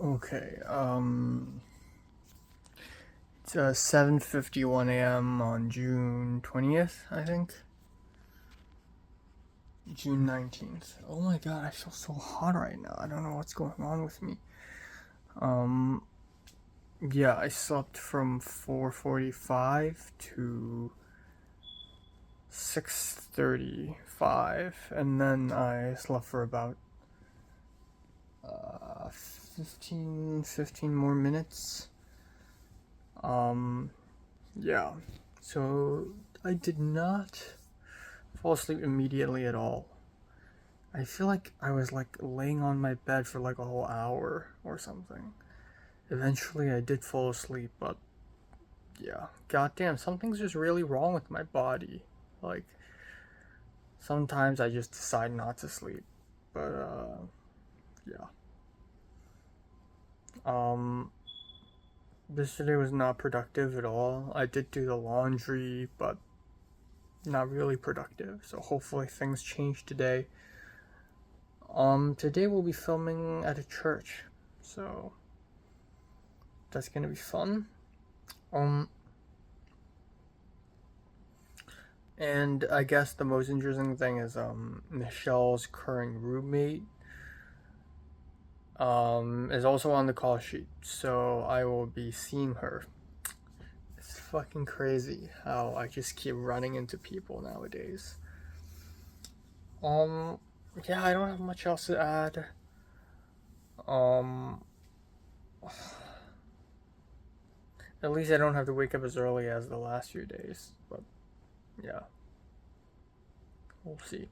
Okay, it's 7:51 a.m. on June 20th, I think. June 19th. Oh my god, I feel so hot right now. I don't know what's going on with me. Yeah, I slept from 4:45 to 6:35, and then I slept for about 15 more minutes. Yeah, so I did not fall asleep immediately at all. I feel like I was like laying on my bed for like a whole hour or something. Eventually I did fall asleep, but yeah, goddamn, something's just really wrong with my body. Like, sometimes I just decide not to sleep, but yeah. This day was not productive at all. I did do the laundry, but not really productive, so hopefully things change today. Today we'll be filming at a church, so that's gonna be fun. And I guess the most interesting thing is, Michelle's current roommate, is also on the call sheet, so I will be seeing her. It's fucking crazy how I just keep running into people nowadays. Yeah, I don't have much else to add. At least I don't have to wake up as early as the last few days, but yeah, we'll see.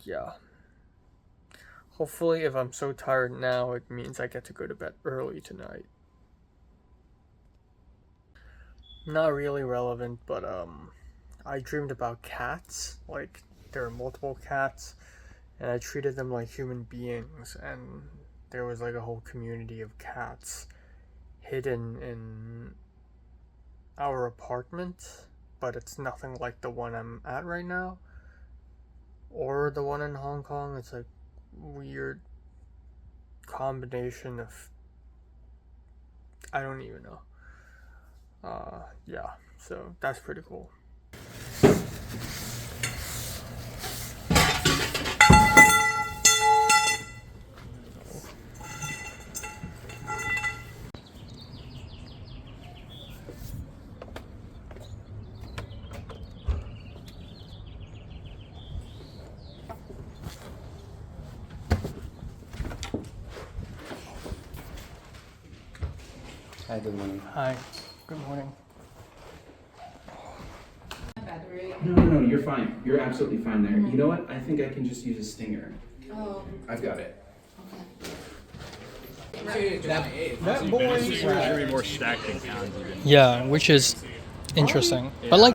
Yeah. Hopefully, if I'm so tired now, it means I get to go to bed early tonight. Not really relevant, but I dreamed about cats. Like, there are multiple cats, and I treated them like human beings, and there was like a whole community of cats hidden in our apartment, but it's nothing like the one I'm at right now, or the one in Hong Kong. It's like weird combination of, I don't even know. Yeah, so that's pretty cool. Hi, good morning. Hi, good morning. No, you're fine. You're absolutely fine there. You know what? I think I can just use a stinger. Oh, I've got it. okay. That boy. Usually more stacked in cans even. Yeah, which is interesting. But like,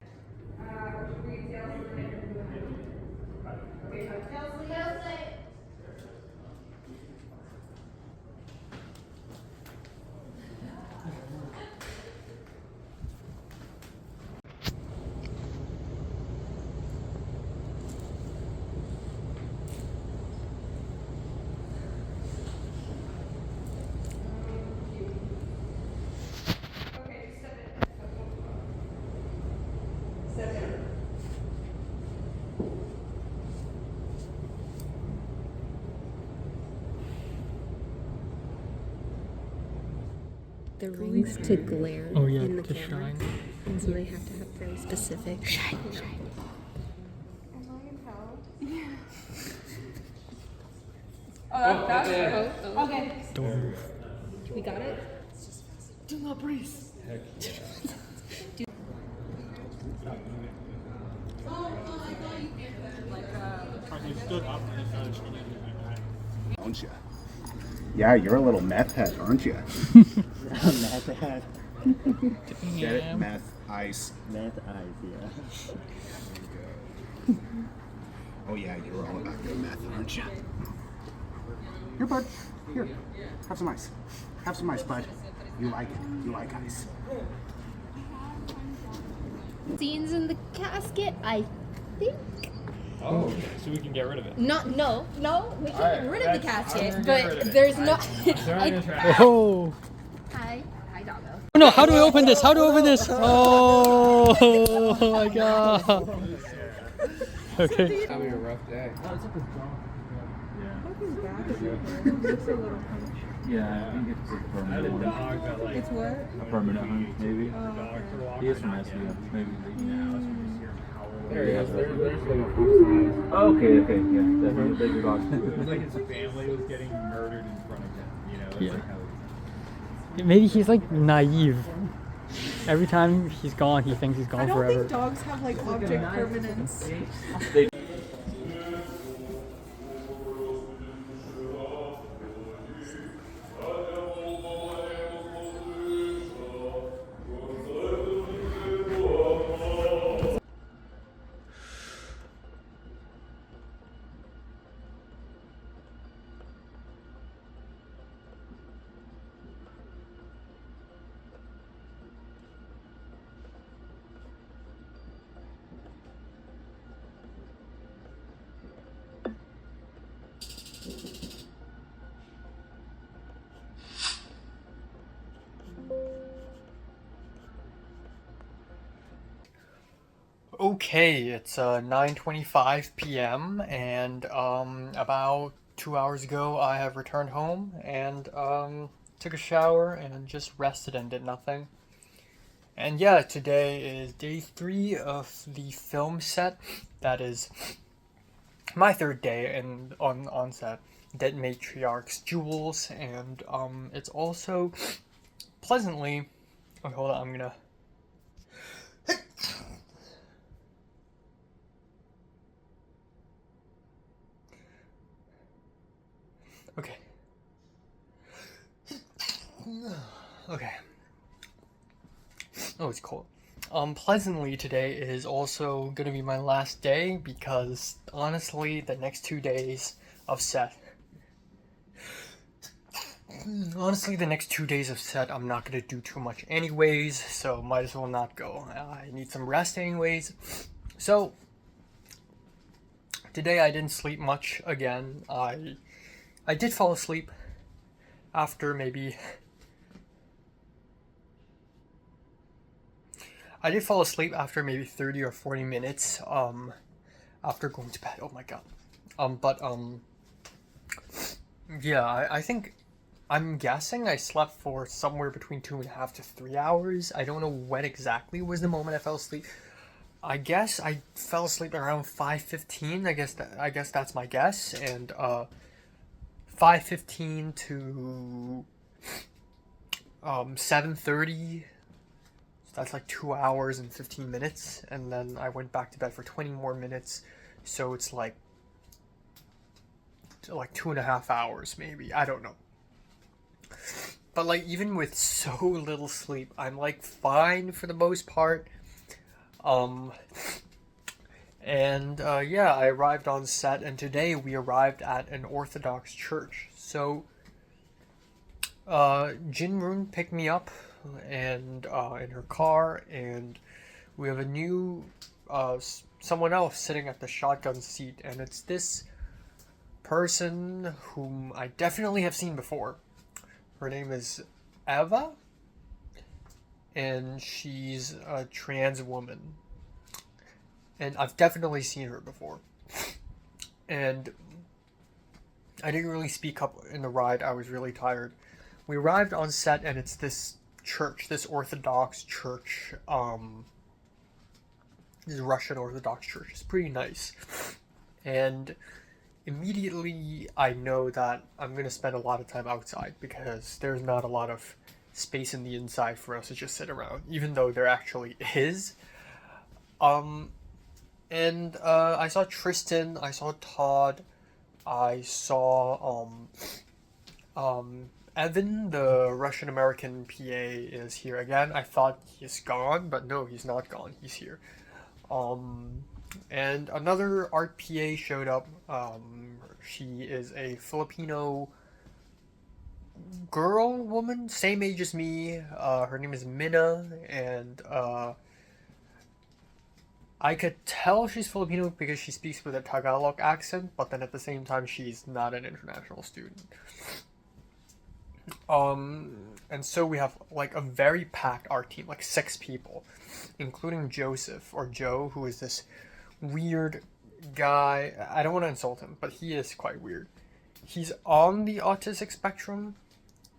the rings to glare oh yeah, in the to camera, shine. and so they have to have very specific shine. Okay. Don't move. We got it. Do not breathe. Don't you? Yeah, you're a little meth head, aren't you? Meth head. Get it? Meth, ice. Meth eyes, yeah. Oh yeah, you're all about your meth, aren't you? Here, bud. Here. Have some ice. Have some ice, bud. You like it. You like ice. Scenes in the casket, I think. Oh, so we can get rid of it. No, we can Alright, get rid of the that's- casket, I'm gonna get rid but of it. there's no. Sorry to interrupt. Oh Hi, doggo. no! How do we open this? How do we open this? Oh, my god. Okay. Having a rough day. Yeah, I think it's a permanent one. Dog that like It's what? A permanent one, maybe. dog for a walk. He is from SVO, maybe. There he is. There's like a full Oh, okay, yeah. Definitely a bigger dog. It's like his family was getting murdered in front of him. You know, that's Yeah. like how Maybe he's like naive. Every time he's gone, he thinks he's I gone don't forever. think dogs have like object permanence. Okay, it's 9:25 p.m. and about 2 hours ago I have returned home and took a shower and just rested and did nothing. And yeah, today is day 3 of the film set. That is my 3rd day on set. Dead Matriarch's Jewels, and it's also pleasantly. Oh, hold on, I'm gonna. Okay. Okay. Oh, it's cold. Pleasantly today is also gonna be my last day because honestly, the next 2 days of set. Honestly, the next 2 days of set, I'm not gonna do too much anyways, so might as well not go. I need some rest anyways. So, today I didn't sleep much again. I did fall asleep after maybe... I did fall asleep after maybe 30 or 40 minutes, after going to bed. Oh my god. Yeah, I think... I'm guessing I slept for somewhere between 2.5 to 3 hours. I don't know when exactly was the moment I fell asleep. I guess I fell asleep around 5:15. I guess that's my guess. And 5:15 to 7:30. So that's like 2 hours and 15 minutes. And then I went back to bed for 20 more minutes. So it's like 2.5 hours maybe. I don't know. But like even with so little sleep, I'm like fine for the most part. Yeah, I arrived on set, and today we arrived at an Orthodox church. So Jinrun picked me up and in her car, and we have a new someone else sitting at the shotgun seat, and it's this person whom I definitely have seen before. Her name is Eva, and she's a trans woman. And I've definitely seen her before. And I didn't really speak up in the ride, I was really tired. We arrived on set, and it's this church, this Orthodox church, this Russian Orthodox church. It's pretty nice. And immediately I know that I'm going to spend a lot of time outside because there's not a lot of space in the inside for us to just sit around, even though there actually is. I saw Tristan, I saw Todd, I saw Evan, the Russian American PA, is here again. I thought he's gone, but no, he's not gone, he's here. And another art PA showed up. She is a Filipino woman, same age as me. Her name is Minna, and I could tell she's Filipino because she speaks with a Tagalog accent, but then at the same time she's not an international student. And so we have like a very packed art team, like 6 people, including Joseph or Joe, who is this weird guy. I don't want to insult him, but he is quite weird. He's on the autistic spectrum,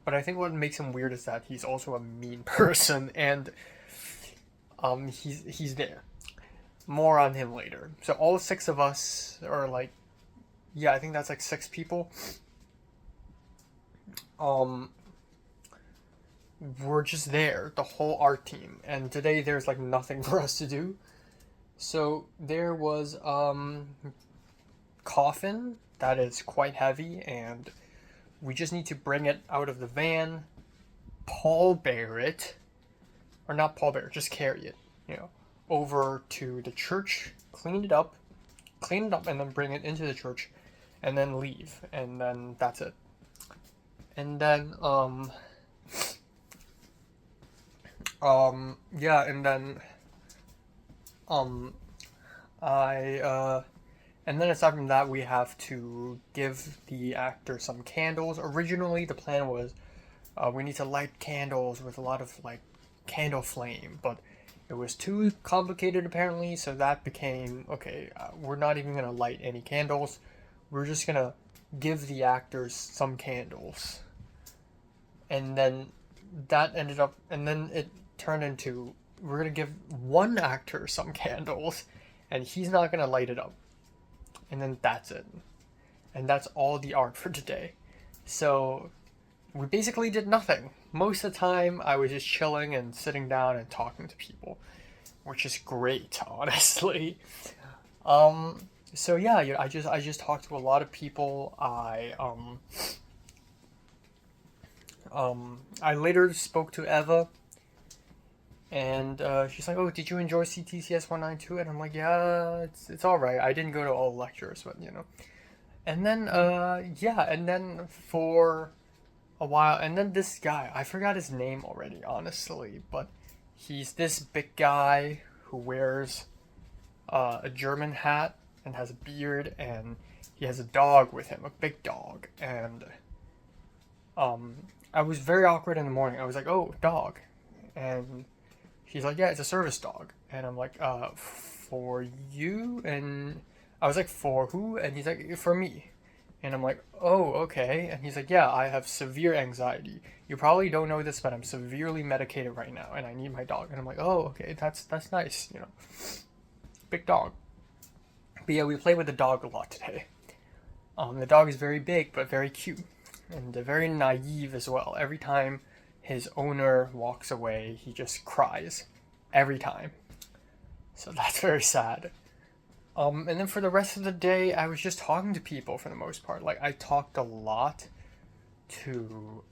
but I think what makes him weird is that he's also a mean person, and he's there. More on him later. So all 6 of us are like, yeah, I think that's like 6 people. We're just there, the whole art team, and today there's like nothing for us to do. So there was coffin that is quite heavy, and we just need to bring it out of the van, pallbearer it, or not pallbearer, just carry it, over to the church, clean it up, and then bring it into the church, and then leave, and then that's it. And then yeah, and then and then aside from that, we have to give the actor some candles. Originally, the plan was we need to light candles with a lot of like candle flame, but it was too complicated apparently, so that became, okay, we're not even gonna light any candles. We're just gonna give the actors some candles. And then that ended up, and then it turned into, we're gonna give one actor some candles, and he's not gonna light it up. And then that's it. And that's all the art for today. So we basically did nothing. Most of the time I was just chilling and sitting down and talking to people, which is great, honestly. So yeah, I just talked to a lot of people. I later spoke to Eva, and she's like, "Oh, did you enjoy CTCS 192?" And I'm like, "Yeah, it's all right. I didn't go to all the lectures, but And then yeah, and then for a while, and then this guy, I forgot his name already, honestly, but he's this big guy who wears a German hat and has a beard, and he has a dog with him, a big dog, and I was very awkward in the morning. I was like, "Oh, dog," and he's like, "Yeah, it's a service dog," and I'm like, "For you?" And I was like, "For who?" And he's like, "For me." And I'm like, "Oh, okay." And he's like, "Yeah, I have severe anxiety. You probably don't know this, but I'm severely medicated right now, and I need my dog." And I'm like, "Oh, okay, that's nice, big dog." But yeah, we played with the dog a lot today. The dog is very big, but very cute, and very naive as well. Every time his owner walks away, he just cries. Every time. So that's very sad. And then for the rest of the day, I was just talking to people for the most part. Like, I talked a lot to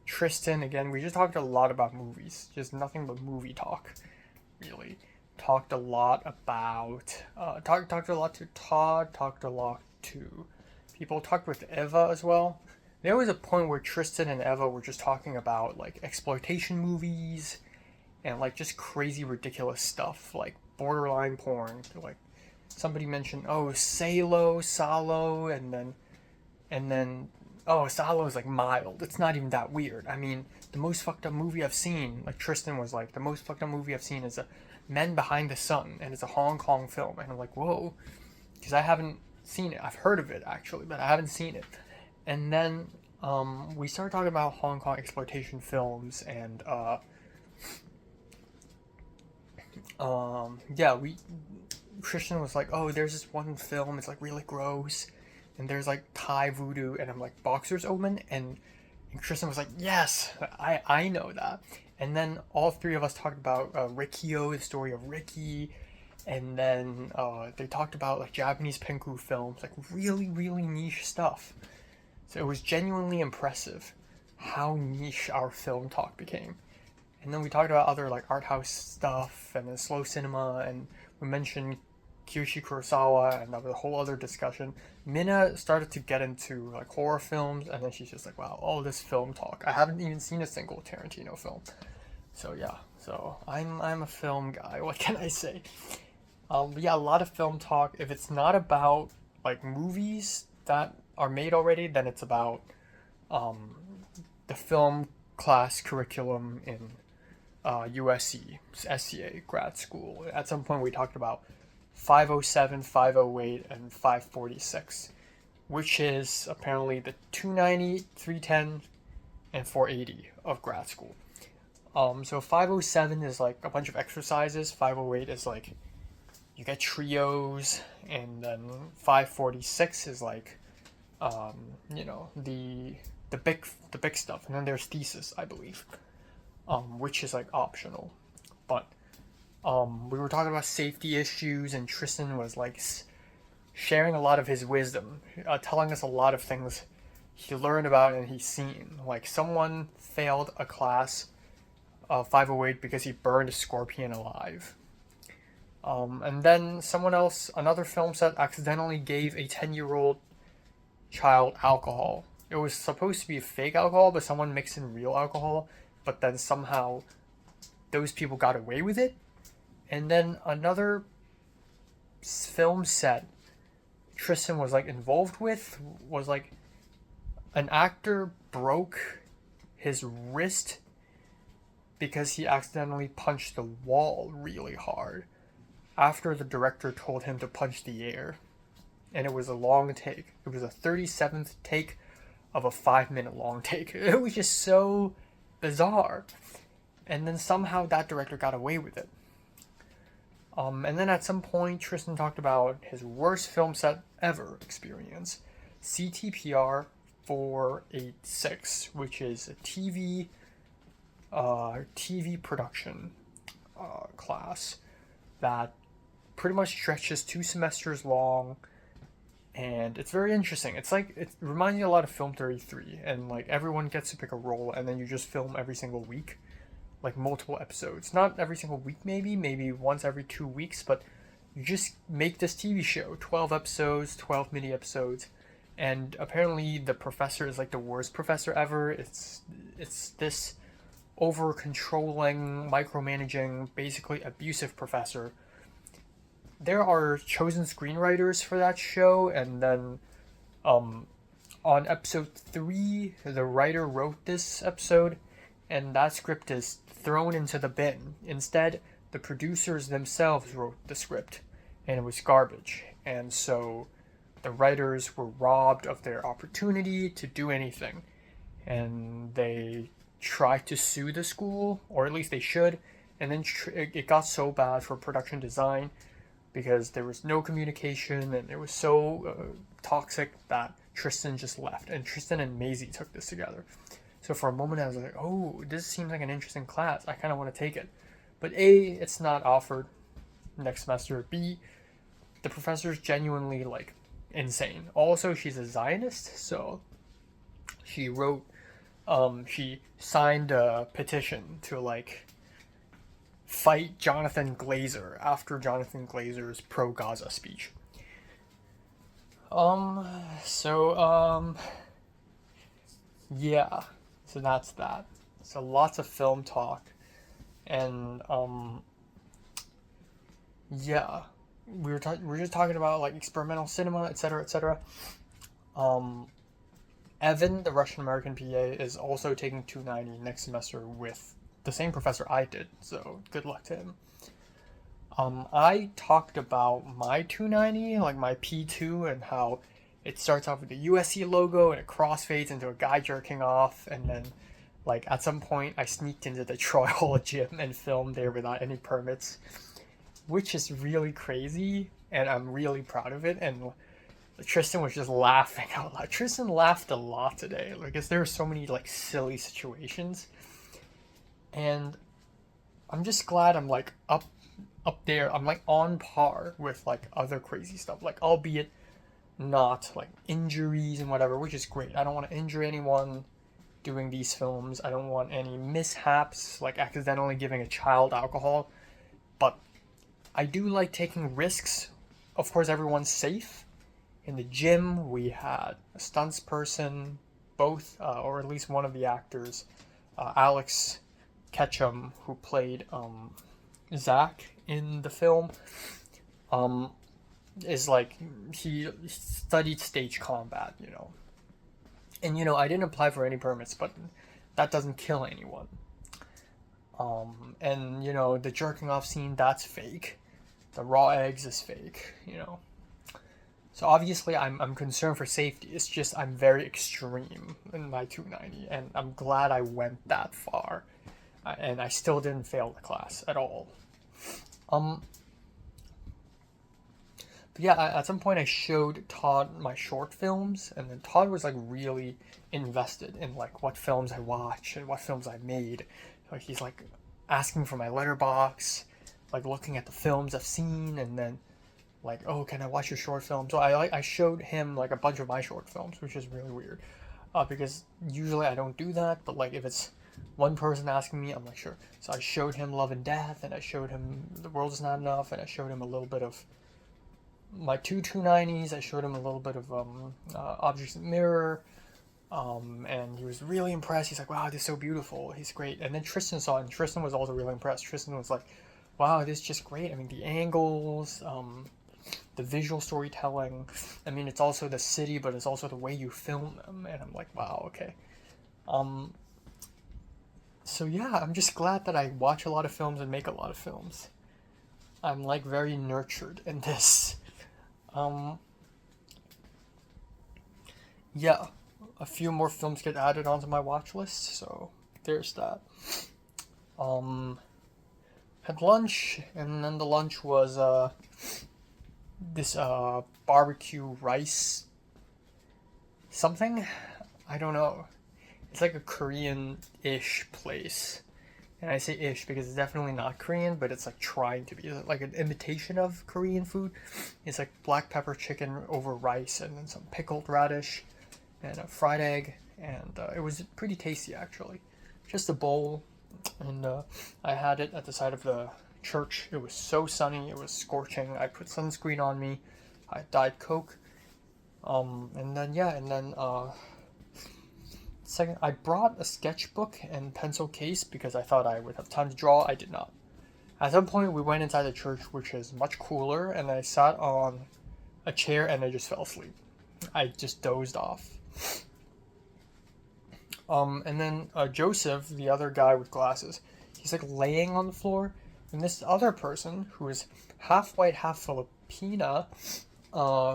Tristan. Again, we just talked a lot about movies. Just nothing but movie talk, really. Talked a lot about... talked a lot to Todd. Talked a lot to people. Talked with Eva as well. There was a point where Tristan and Eva were just talking about, like, exploitation movies and, like, just crazy, ridiculous stuff, like borderline porn. Like, somebody mentioned, oh, Salo, and then, oh, Salo is, like, mild. It's not even that weird. I mean, the most fucked up movie I've seen, like, Tristan was like, the most fucked up movie I've seen is Men Behind the Sun, and it's a Hong Kong film. And I'm like, whoa, because I haven't seen it. I've heard of it, actually, but I haven't seen it. And then we started talking about Hong Kong exploitation films, and yeah, Christian was like, oh, there's this one film, it's like really gross, and there's like Thai voodoo, and I'm like, Boxer's Omen, and Christian was like, yes, I know that. And then all 3 of us talked about Rikyo, the story of Ricky, and then they talked about like Japanese Penku films, like really, really niche stuff. So it was genuinely impressive how niche our film talk became. And then we talked about other like art house stuff and then slow cinema, and we mentioned Kiyoshi Kurosawa, and that was a whole other discussion. Minna started to get into like horror films, and then she's just like, wow, all this film talk. I haven't even seen a single Tarantino film. So yeah, So I'm a film guy. What can I say? Yeah, a lot of film talk. If it's not about like movies that are made already, then it's about the film class curriculum in USC, SCA grad school. At some point, we talked about 507, 508, and 546, which is apparently the 290, 310, and 480 of grad school. So 507 is like a bunch of exercises. 508 is like you get trios, and then 546 is like the big stuff, and then there's thesis, I believe, which is like optional. But we were talking about safety issues, and Tristan was like sharing a lot of his wisdom, telling us a lot of things he learned about and he's seen. Like someone failed a class 508 because he burned a scorpion alive. And then someone else, another film set, accidentally gave a 10-year-old child alcohol. It was supposed to be fake alcohol, but someone mixed in real alcohol, but then somehow those people got away with it. And then another film set Tristan was like involved with was like an actor broke his wrist because he accidentally punched the wall really hard after the director told him to punch the air. And it was a long take. It was a 37th take of a 5-minute long take. It was just so bizarre. And then somehow that director got away with it. And then at some point, Tristan talked about his worst film set ever experience, CTPR 486, which is a TV production class that pretty much stretches 2 semesters long, and it's very interesting. It's like, it reminds me a lot of Film 33, and like everyone gets to pick a role, and then you just film every single week, like multiple episodes. Not every single week, maybe once every 2 weeks, but you just make this TV show, 12 episodes, 12 mini episodes. And apparently the professor is like the worst professor ever. It's this over controlling, micromanaging, basically abusive professor. There are chosen screenwriters for that show, and then on episode 3, the writer wrote this episode, and that script is thrown into the bin. Instead, the producers themselves wrote the script, and it was garbage. And so the writers were robbed of their opportunity to do anything, and they tried to sue the school, or at least they should, and then it got so bad for production design because there was no communication, and it was so toxic that Tristan just left, and Tristan and Maisie took this together. So for a moment I was like, oh, this seems like an interesting class, I kind of want to take it. But A, it's not offered next semester. B, the professor's genuinely like insane. Also, she's a Zionist, so she wrote, she signed a petition to like fight Jonathan Glazer after Jonathan Glazer's pro-Gaza speech. Yeah, so that's that. So lots of film talk, and yeah, we're just talking about like experimental cinema, etc., etc. Evan, the Russian American PA, is also taking 290 next semester with the same professor I did, so good luck to him. I talked about my 290, like my P2, and how it starts off with the USC logo and it crossfades into a guy jerking off, and then like at some point I sneaked into the Troy Hall gym and filmed there without any permits, which is really crazy, and I'm really proud of it. And Tristan was just laughing out loud. Tristan laughed a lot today, because there were so many like silly situations, and I'm just glad I'm like up there. I'm like on par with like other crazy stuff, like albeit not like injuries and whatever, which is great. I don't want to injure anyone doing these films. I don't want any mishaps, like accidentally giving a child alcohol, but I do like taking risks. Of course, everyone's safe. In the gym, we had a stunts person, both, or at least one of the actors, Alex, Ketchum, who played Zach in the film, is like, he studied stage combat, you know. And, you know, I didn't apply for any permits, but that doesn't kill anyone. And, you know, the jerking off scene, that's fake. The raw eggs is fake, you know. So obviously I'm concerned for safety. It's just I'm very extreme in my 290, and I'm glad I went that far. And I still didn't fail the class at all. But yeah, at some point I showed Todd my short films, and then Todd was like really invested in like what films I watch and what films I made. Like he's like asking for my letterbox, like looking at the films I've seen, and then like, oh, can I watch your short film? So I showed him like a bunch of my short films, which is really weird, because usually I don't do that. But like if it's one person asking me, I'm like, sure. So I showed him Love and Death, and I showed him The World Is Not Enough, and I showed him a little bit of my 290s. I showed him a little bit of Objects in the Mirror, and he was really impressed. He's like, wow, this is so beautiful. He's great. And then Tristan saw it, and Tristan was also really impressed. Tristan was like, wow, this is just great. I mean, the angles, the visual storytelling. I mean, it's also the city, but it's also the way you film them. And I'm like, wow, okay. So yeah, I'm just glad that I watch a lot of films and make a lot of films. I'm like very nurtured in this. Yeah, a few more films get added onto my watch list, so there's that. Had lunch, and then the lunch was this barbecue rice something. I don't know. It's like a Korean-ish place. And I say ish because it's definitely not Korean, but it's like trying to be. It's like an imitation of Korean food. It's like black pepper chicken over rice, and then some pickled radish and a fried egg. And it was pretty tasty, actually. Just a bowl. And I had it at the side of the church. It was so sunny. It was scorching. I put sunscreen on me. I had Diet Coke. And then, yeah, and then... Second, I brought a sketchbook and pencil case because I thought I would have time to draw. I did not. At some point, we went inside the church, which is much cooler, and I sat on a chair and I just fell asleep. I just dozed off. And then Joseph, the other guy with glasses, he's like laying on the floor, and this other person who is half white, half Filipina,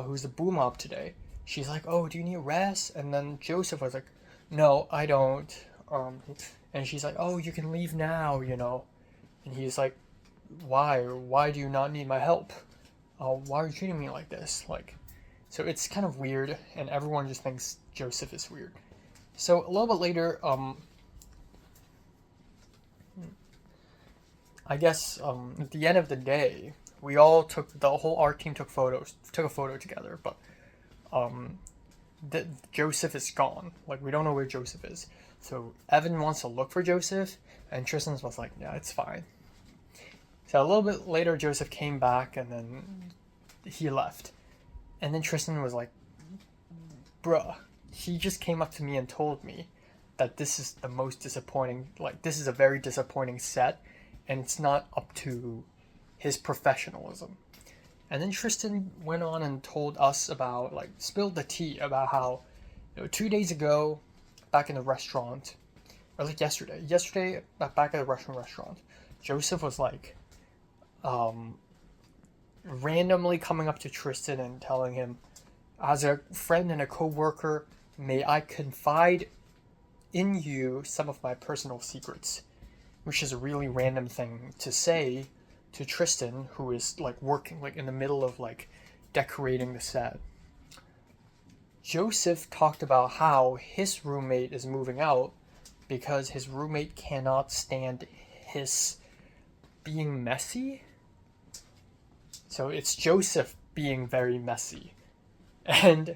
who's the boom op today, she's like, oh, do you need rest? And then Joseph was like, no, I don't. And she's like, oh, you can leave now, you know. And he's like, why? Why do you not need my help? Why are you treating me like this? Like, so it's kind of weird, and everyone just thinks Joseph is weird. So a little bit later, I guess at the end of the day, we all took, the whole art team took a photo together, but Joseph is gone. Like, we don't know where Joseph is. So Evan wants to look for Joseph, and Tristan was like, yeah, it's fine. So a little bit later, Joseph came back, and then he left. And then Tristan was like, bruh, he just came up to me and told me that this is the most disappointing, like, this is a very disappointing set, and it's not up to his professionalism. And then Tristan went on and told us about, like, spilled the tea about how, 2 days ago, back in the restaurant, or like yesterday, back at the Russian restaurant, Joseph was like, randomly coming up to Tristan and telling him, as a friend and a co-worker, may I confide in you some of my personal secrets, which is a really random thing to say to Tristan, who is like working like in the middle of like decorating the set. Joseph talked about how his roommate is moving out because his roommate cannot stand his being messy. So it's Joseph being very messy. And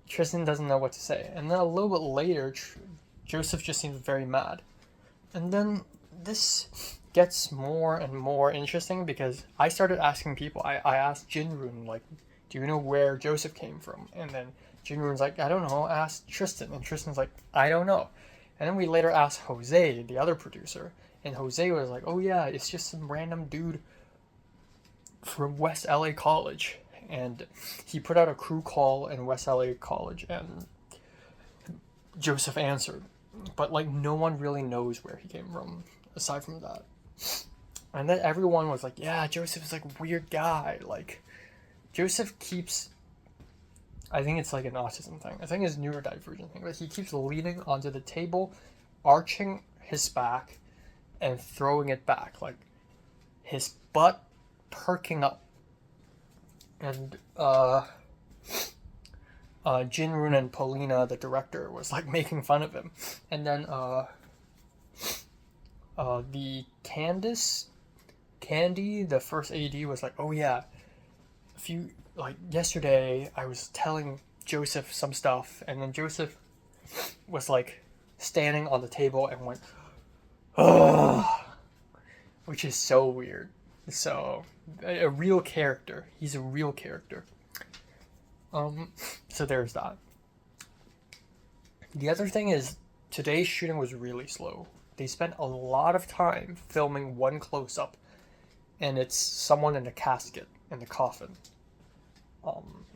Tristan doesn't know what to say. And then a little bit later, Joseph just seems very mad. And then this gets more and more interesting because I started asking people. I asked Jinrun, like, do you know where Joseph came from? And then Jinrun's like, I don't know, ask Tristan. And Tristan's like, I don't know. And then we later asked Jose, the other producer, and Jose was like, oh yeah, it's just some random dude from West LA College. And he put out a crew call in West LA College, and Joseph answered. But like no one really knows where he came from, aside from that. And then everyone was like, yeah, Joseph is like a weird guy. Like, Joseph keeps, I think it's like an autism thing. I think it's a neurodivergent thing. But he keeps leaning onto the table, arching his back, and throwing it back. Like, his butt perking up. And, Jinrun and Paulina, the director, was like making fun of him. And then, the Candy, the first AD, was like, oh yeah, yesterday I was telling Joseph some stuff, and then Joseph was like standing on the table and went, ugh, which is so weird. So, a real character. He's a real character. So there's that. The other thing is, today's shooting was really slow. They spent a lot of time filming one close-up, and it's someone in a casket, in the coffin.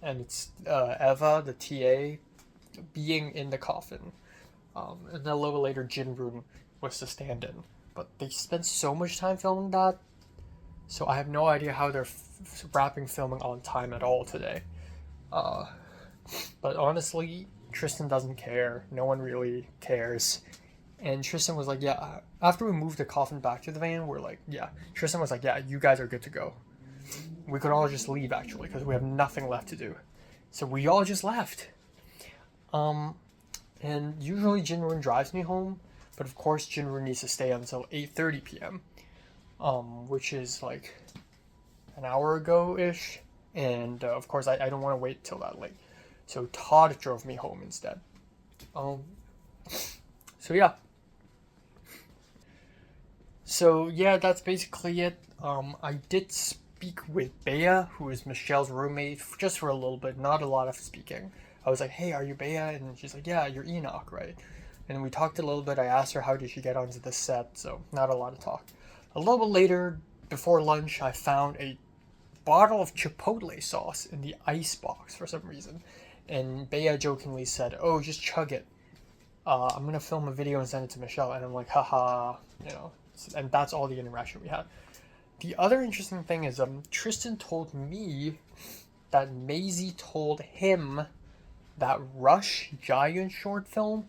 And it's Eva, the TA, being in the coffin. And then a little later, Jinrun was the stand-in. But they spent so much time filming that, so I have no idea how they're wrapping filming on time at all today. But honestly, Tristan doesn't care. No one really cares. And Tristan was like, yeah, after we moved the coffin back to the van, we're like, yeah. Tristan was like, yeah, you guys are good to go. We could all just leave, actually, because we have nothing left to do. So we all just left. And usually Jinrun drives me home, but of course Jinrun needs to stay until 8:30 p.m., which is like an hour ago-ish. And of course I don't want to wait till that late. So Todd drove me home instead. So yeah. So yeah, that's basically it. I did speak with Bea, who is Michelle's roommate, just for a little bit, not a lot of speaking. I was like, hey, are you Bea? And she's like, yeah, you're Enoch, right? And we talked a little bit. I asked her how did she get onto the set, so not a lot of talk. A little bit later, before lunch, I found a bottle of Chipotle sauce in the ice box for some reason. And Bea jokingly said, oh, just chug it. I'm going to film a video and send it to Michelle. And I'm like, haha, you know. And that's all the interaction we had. The other interesting thing is Tristan told me that Maisie told him that Rush Giant short film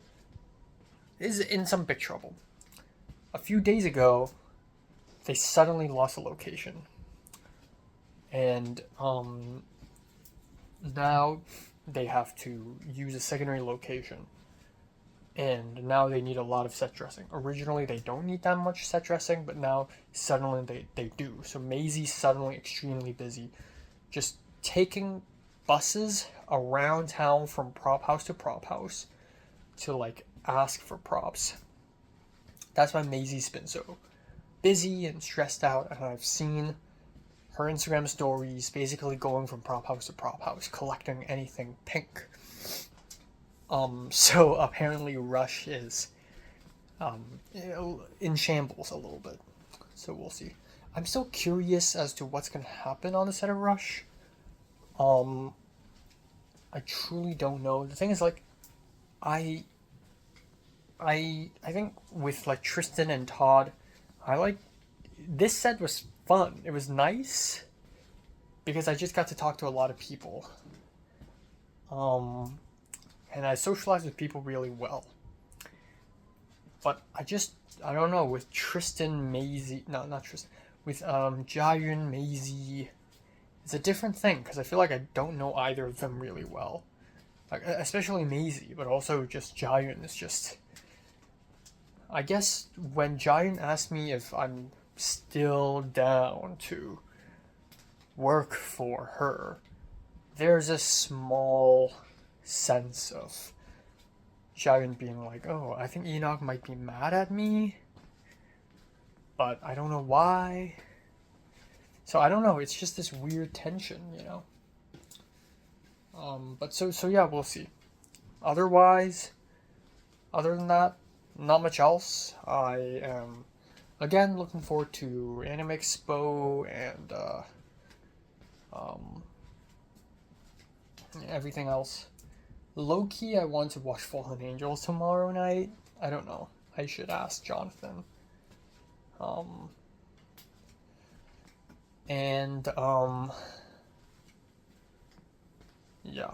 is in some big trouble. A few days ago, they suddenly lost a location. And now they have to use a secondary location. And now they need a lot of set dressing. Originally, they don't need that much set dressing, but now suddenly they do. So Maisie's suddenly extremely busy, just taking buses around town from prop house to prop house to like ask for props. That's why Maisie's been so busy and stressed out, and I've seen her Instagram stories basically going from prop house to prop house, collecting anything pink. So apparently Rush is in shambles a little bit. So we'll see. I'm still curious as to what's going to happen on the set of Rush. I truly don't know. The thing is, like, I think with like Tristan and Todd, this set was fun. It was nice because I just got to talk to a lot of people. And I socialized with people really well. But I don't know, with Tristan, Maisie, no, not Tristan, with Jiayun, Maisie, it's a different thing, because I feel like I don't know either of them really well. Like, especially Maisie, but also just Jiayun is just... I guess when Jiayun asked me if I'm still down to work for her, there's a small sense of Jiayun being like, oh, I think Enoch might be mad at me, but I don't know why. So I don't know, it's just this weird tension, you know. But so yeah, we'll see. Other than that, not much else. I am again looking forward to Anime Expo and everything else. Low key, I want to watch Fallen Angels tomorrow night. I don't know. I should ask Jonathan. Yeah.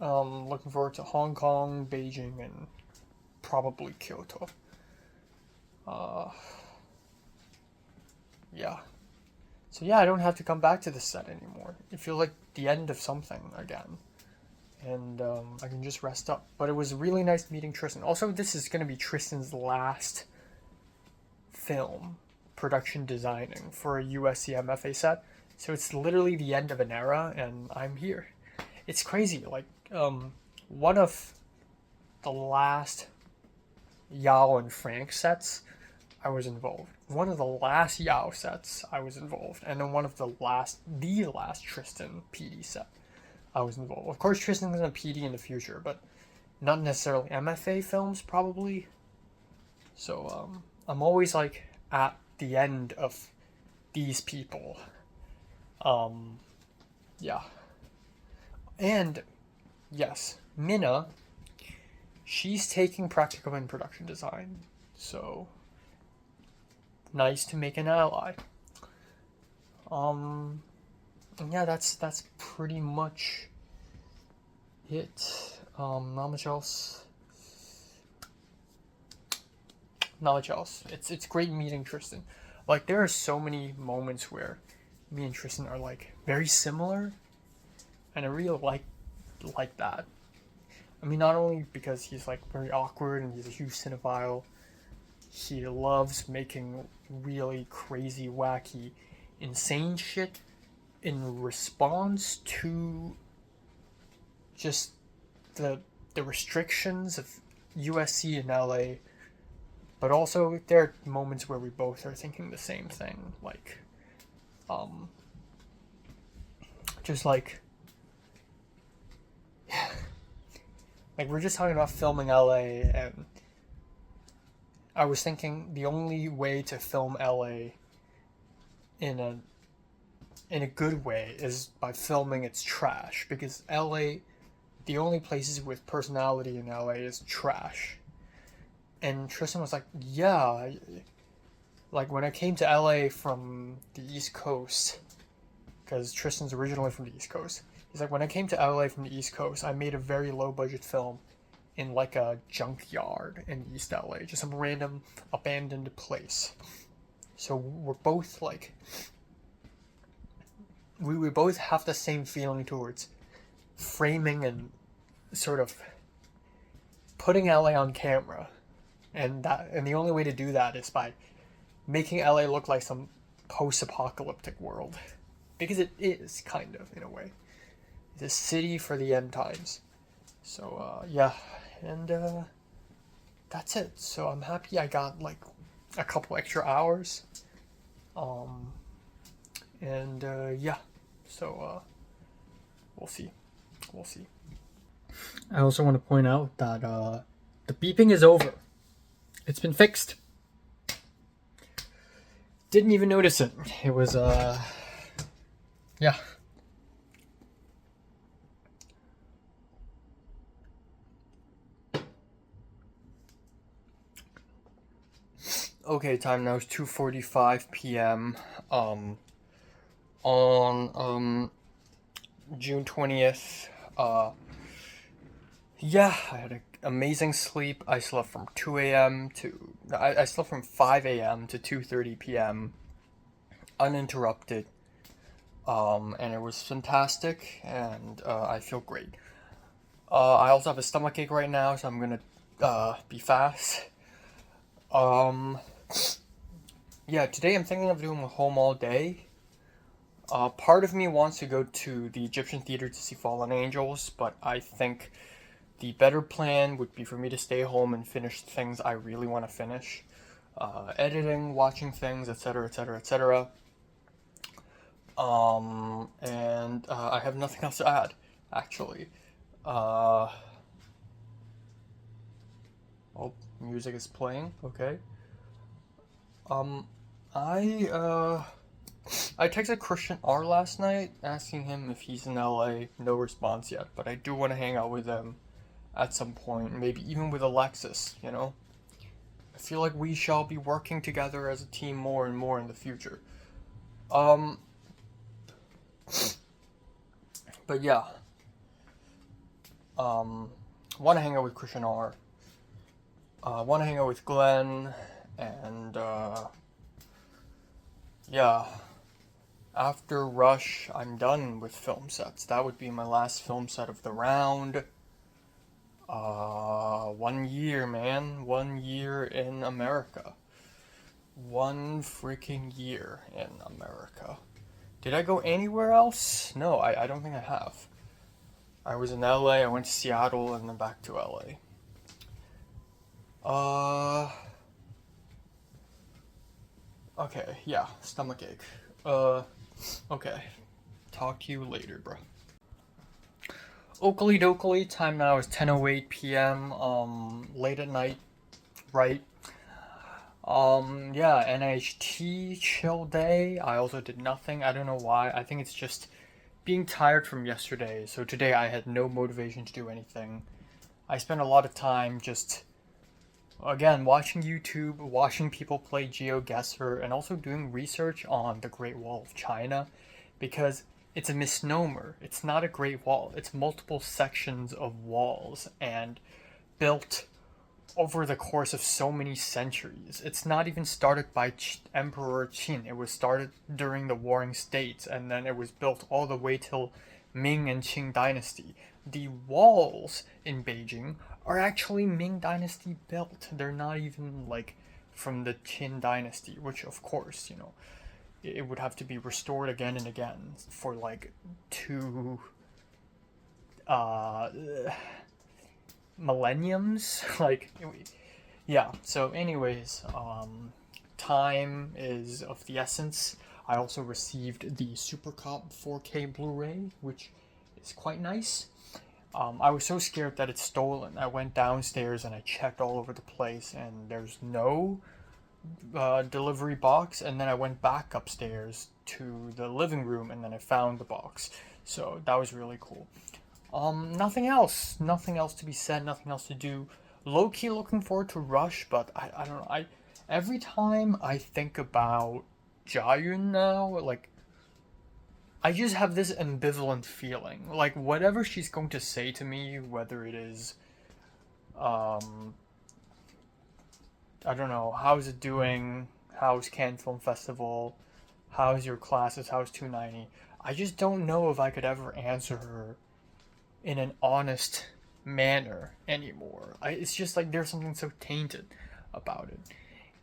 Looking forward to Hong Kong, Beijing, and probably Kyoto. Yeah. So yeah, I don't have to come back to the set anymore. It feels like the end of something again. And I can just rest up. But it was really nice meeting Tristan. Also, this is going to be Tristan's last film production designing for a USC MFA set. So it's literally the end of an era, and I'm here. It's crazy. Like, one of the last Yao and Frank sets, I was involved. One of the last Yao sets, I was involved. And then one of the last Tristan PD set, I was involved. Of course, Tristan's gonna PD in the future, but not necessarily MFA films, probably. So, I'm always, like, at the end of these people. Yeah. And, yes, Minna, she's taking practical and production design. So, nice to make an ally. And yeah, that's pretty much it. Not much else. Not much else. It's great meeting Tristan. Like, there are so many moments where me and Tristan are, like, very similar, and I really like that. I mean, not only because he's, like, very awkward and he's a huge cinephile, he loves making really crazy, wacky, insane shit in response to just the restrictions of USC and LA. But also, there are moments where we both are thinking the same thing, like, just like, like, we're just talking about filming LA, and I was thinking the only way to film LA in a good way is by filming its trash, because LA, the only places with personality in LA is trash. And Tristan was like, yeah, like, when I came to LA from the East Coast, because Tristan's originally from the East Coast, he's like, when I came to LA from the East Coast, I made a very low budget film in, like, a junkyard in East LA, just some random abandoned place. So we're both, like, we both have the same feeling towards framing and sort of putting LA on camera. And the only way to do that is by making LA look like some post-apocalyptic world. Because it is, kind of, in a way. It's a city for the end times. So, yeah. And, that's it. So I'm happy I got, like, a couple extra hours. Yeah. So, we'll see. We'll see. I also want to point out that, the beeping is over. It's been fixed. Didn't even notice it. It was, yeah. Okay, time now is 2:45 p.m. On June 20th. Yeah, I had an amazing sleep. I slept from 2 a.m. to... I slept from 5 a.m. to 2:30 p.m. uninterrupted. And it was fantastic, and I feel great. I also have a stomachache right now, so I'm gonna be fast. Yeah, today I'm thinking of doing home all day. Part of me wants to go to the Egyptian Theater to see Fallen Angels, but I think the better plan would be for me to stay home and finish things I really want to finish. Editing, watching things, etc., etc., etc. And I have nothing else to add, actually. Well, music is playing, okay? I texted Christian R last night asking him if he's in LA. No response yet, but I do want to hang out with him at some point, maybe even with Alexis, you know? I feel like we shall be working together as a team more and more in the future. But yeah. Want to hang out with Christian R. Want to hang out with Glenn, and yeah. After Rush, I'm done with film sets. That would be my last film set of the round. 1 year, man. 1 year in America. 1 freaking year in America. Did I go anywhere else? No, I don't think I have. I was in LA, I went to Seattle, and then back to LA. Okay, yeah, stomachache. Okay. Talk to you later, bro. Oakley dokley, time now is 10:08 p.m. Late at night, right? Yeah, NHT, chill day. I also did nothing. I don't know why. I think it's just being tired from yesterday. So today I had no motivation to do anything. I spent a lot of time just, again, watching YouTube, watching people play GeoGuessr, and also doing research on the Great Wall of China, because it's a misnomer. It's not a Great Wall. It's multiple sections of walls and built over the course of so many centuries. It's not even started by Emperor Qin. It was started during the Warring States, and then it was built all the way till Ming and Qing dynasty. The walls in Beijing are actually Ming dynasty built. They're not even like from the Qin dynasty, which of course, you know, it would have to be restored again and again for like 2 millenniums. Like, yeah. So anyways, time is of the essence. I also received the Super Cop 4K Blu-ray, which is quite nice. I was so scared that it's stolen. I went downstairs and I checked all over the place, and there's no delivery box. And then I went back upstairs to the living room, and then I found the box. So that was really cool. Nothing else to be said, nothing else to do. Low-key looking forward to Rush, but I don't know. Every time I think about Jiayun now, like, I just have this ambivalent feeling. Like, whatever she's going to say to me, whether it is, I don't know, how's it doing, how's Cannes Film Festival, how's your classes, how's 290, I just don't know if I could ever answer her in an honest manner anymore. It's just like there's something so tainted about it.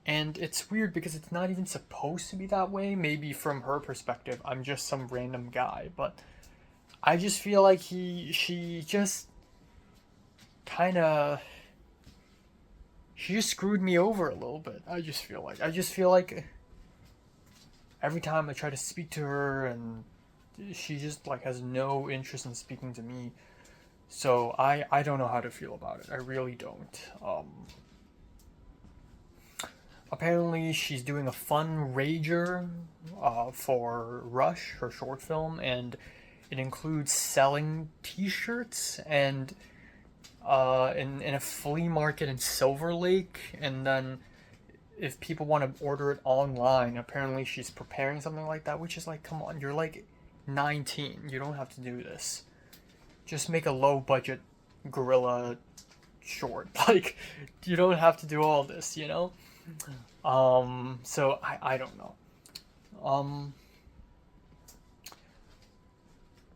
And it's weird because it's not even supposed to be that way. Maybe from her perspective, I'm just some random guy, but I just feel like she just screwed me over a little bit. I just feel like every time I try to speak to her, and she just like has no interest in speaking to me. So I don't know how to feel about it. I really don't. Apparently she's doing a fundraiser for Rush, her short film, and it includes selling t-shirts and in a flea market in Silver Lake, and then if people want to order it online, apparently she's preparing something like that, which is like, come on, you're like 19, you don't have to do this. Just make a low budget guerrilla short. Like, you don't have to do all this, you know? So I don't know.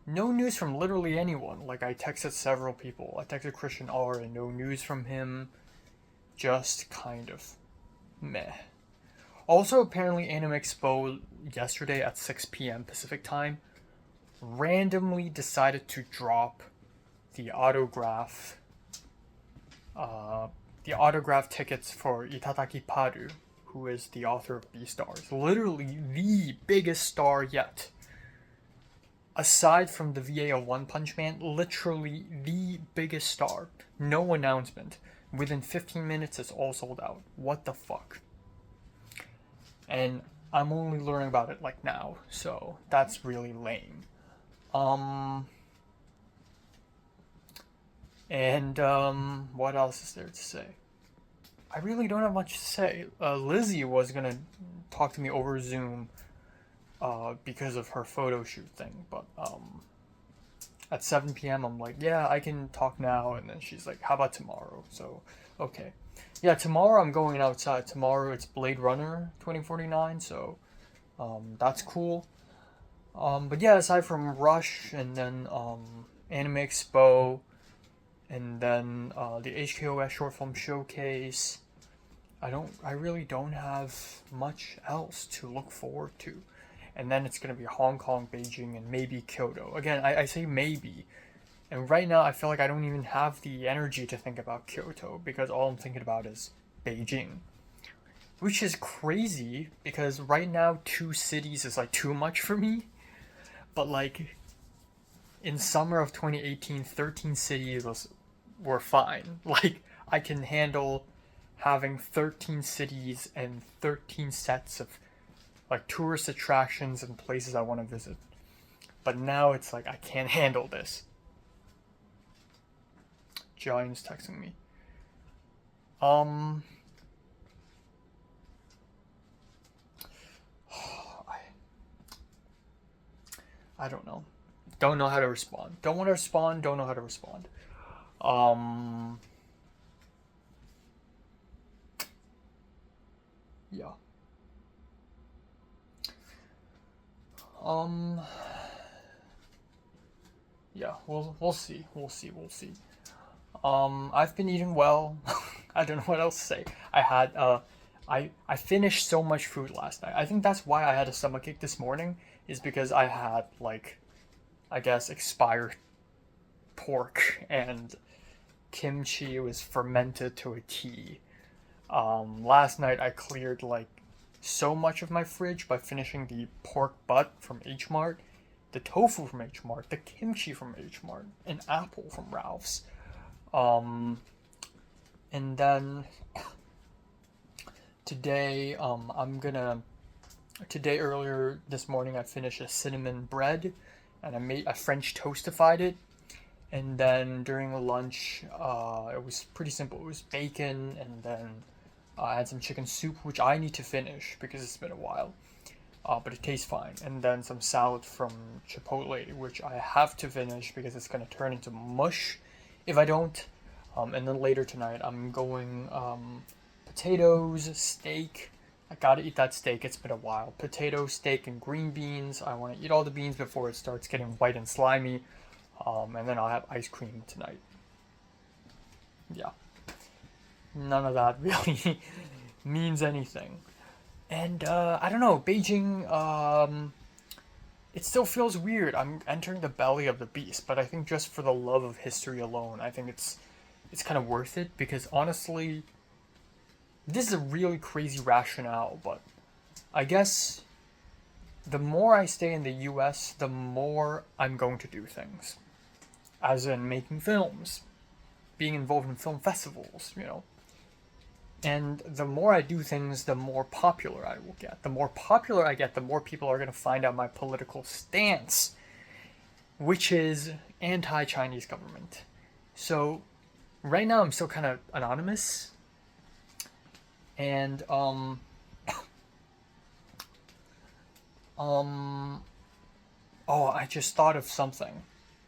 No news from literally anyone. Like, I texted several people. I texted Christian R and no news from him. Just kind of meh. Also, apparently Anime Expo yesterday at 6 p.m. Pacific time randomly decided to drop the autograph tickets for Itadaki Paru, who is the author of Beastars. Literally the biggest star yet. Aside from the VA of One Punch Man, literally the biggest star. No announcement, within 15 minutes it's all sold out. What the fuck? And I'm only learning about it like now, so that's really lame. What else is there to say? I really don't have much to say. Lizzie was gonna talk to me over Zoom because of her photo shoot thing, but at 7 p.m. I'm like, yeah, I can talk now, and then she's like, how about tomorrow? So, okay. Yeah, tomorrow I'm going outside. Tomorrow it's Blade Runner 2049, so that's cool. But yeah, aside from Rush and then Anime Expo and then the HKOS Short Film Showcase, I really don't have much else to look forward to. And then it's gonna be Hong Kong, Beijing, and maybe Kyoto. Again, I say maybe. And right now I feel like I don't even have the energy to think about Kyoto because all I'm thinking about is Beijing. Which is crazy because right now 2 cities is like too much for me. But like in summer of 2018, 13 cities were fine. Like I can handle having 13 cities and 13 sets of like tourist attractions and places I want to visit. But now it's like I can't handle this. Giant's texting me. I don't know. Don't know how to respond. Don't want to respond. Don't know how to respond. Yeah. Yeah, we'll see. We'll see. I've been eating well. I don't know what else to say. I had I finished so much food last night. I think that's why I had a stomachache this morning, is because I had like, I guess, expired pork and kimchi was fermented to a T. Last night I cleared like so much of my fridge by finishing the pork butt from H Mart, the tofu from H Mart, the kimchi from H Mart, an apple from Ralph's. And then today, today earlier this morning I finished a cinnamon bread and I French toastified it. And then during lunch, it was pretty simple. It was bacon and then I had some chicken soup, which I need to finish because it's been a while. But it tastes fine. And then some salad from Chipotle, which I have to finish because it's going to turn into mush if I don't. And then later tonight, I'm going potatoes, steak. I gotta eat that steak. It's been a while. Potato, steak, and green beans. I want to eat all the beans before it starts getting white and slimy. And then I'll have ice cream tonight. Yeah. None of that really means anything. And I don't know, Beijing, it still feels weird. I'm entering the belly of the beast, but I think just for the love of history alone, I think it's kind of worth it, because honestly, this is a really crazy rationale, but I guess the more I stay in the US, the more I'm going to do things. As in making films, being involved in film festivals, you know. And the more I do things, the more popular I will get. The more popular I get, the more people are going to find out my political stance, which is anti-Chinese government. So right now I'm still kind of anonymous. And oh, I just thought of something.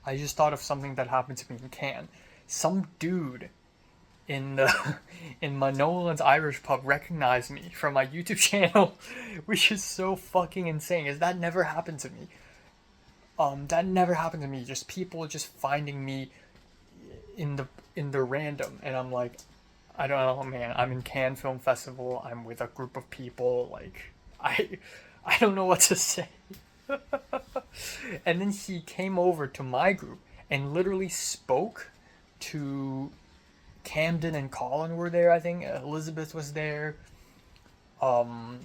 That happened to me in Cannes. Some dude in Nolan's Irish pub recognized me from my YouTube channel, which is so fucking insane. Is that never happened to me? That never happened to me. Just people just finding me in the random, and I'm like, I don't know, man. I'm in Cannes Film Festival. I'm with a group of people. Like, I don't know what to say. And then he came over to my group and literally spoke to Camden and Colin were there, I think. Elizabeth was there. And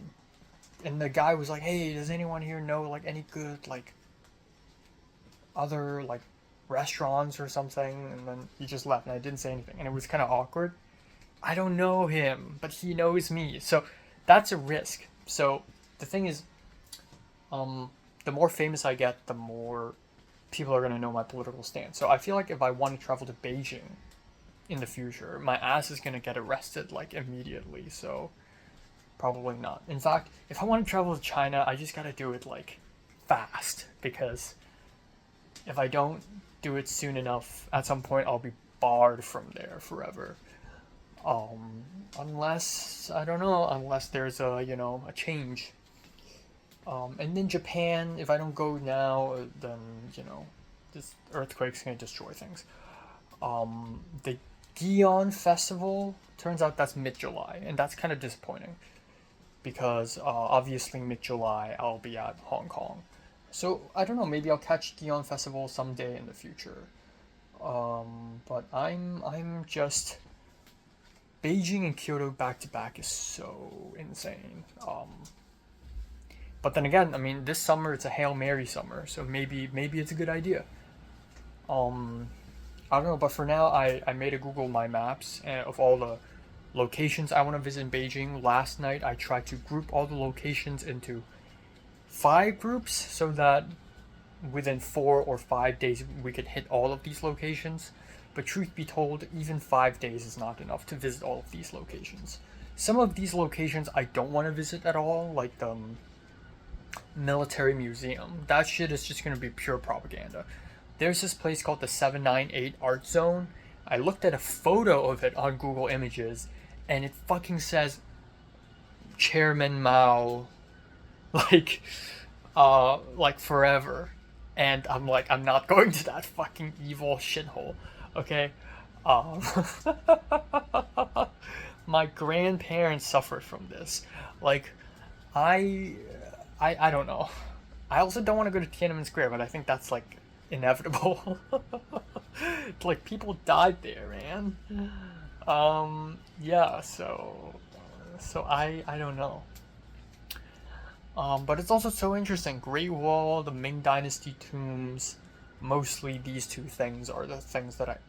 the guy was like, hey, does anyone here know, like, any good, like, other, like, restaurants or something? And then he just left and I didn't say anything. And it was kind of awkward. I don't know him, but he knows me. So that's a risk. So the thing is, the more famous I get, the more people are going to know my political stance. So I feel like if I want to travel to Beijing in the future, my ass is going to get arrested like immediately. So probably not. In fact, if I want to travel to China, I just got to do it like fast, because if I don't do it soon enough, at some point I'll be barred from there forever. Unless, I don't know, unless there's a, a change. And then Japan, if I don't go now, then, this earthquake's gonna destroy things. The Gion Festival, turns out that's mid-July, and that's kind of disappointing. Because, obviously mid-July, I'll be at Hong Kong. So, I don't know, maybe I'll catch Gion Festival someday in the future. But I'm just... Beijing and Kyoto back-to-back is so insane. But then again, I mean, this summer it's a Hail Mary summer, so maybe it's a good idea. I don't know, but for now, I made a Google My Maps of all the locations I want to visit in Beijing. Last night, I tried to group all the locations into 5 groups so that within 4 or 5 days we could hit all of these locations. But truth be told, even 5 days is not enough to visit all of these locations. Some of these locations I don't want to visit at all, like the military museum. That shit is just going to be pure propaganda. There's this place called the 798 Art Zone. I looked at a photo of it on Google Images, and it fucking says Chairman Mao, like forever. And I'm like, I'm not going to that fucking evil shithole. Okay, my grandparents suffered from this. Like, I don't know. I also don't want to go to Tiananmen Square, but I think that's like inevitable. Like, people died there, man. Yeah. So I don't know. But it's also so interesting. Great Wall, the Ming Dynasty tombs. Mostly these 2 things are the things that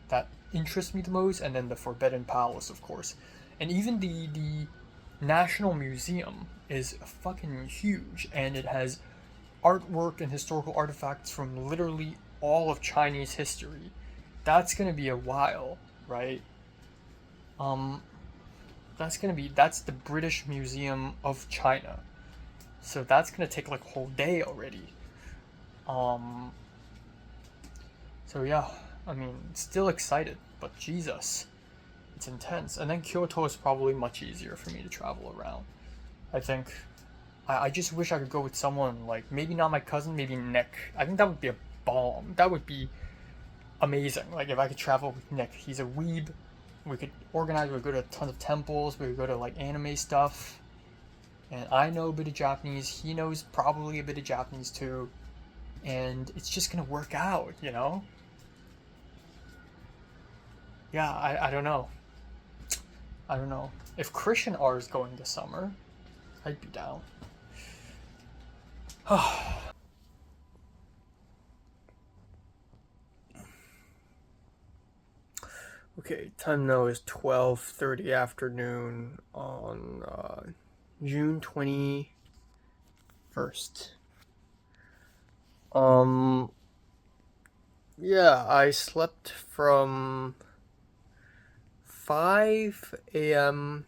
interest me the most, and then the Forbidden Palace, of course. And even the National Museum is fucking huge, and it has artwork and historical artifacts from literally all of Chinese history. That's gonna be a while, right? That's the British Museum of China. So that's gonna take like a whole day already. So yeah, I mean, still excited, but Jesus, it's intense. And then Kyoto is probably much easier for me to travel around. I think, I just wish I could go with someone, like, maybe not my cousin, maybe Nick. I think that would be a bomb. That would be amazing. Like, if I could travel with Nick. He's a weeb. We could organize, we could go to tons of temples, we could go to, like, anime stuff. And I know a bit of Japanese, he knows probably a bit of Japanese too. And it's just gonna work out, Yeah, I don't know. I don't know. If Christian R is going this summer, I'd be down. Okay, time now is 12:30 afternoon on June 21st. Yeah, I slept from 5 a.m.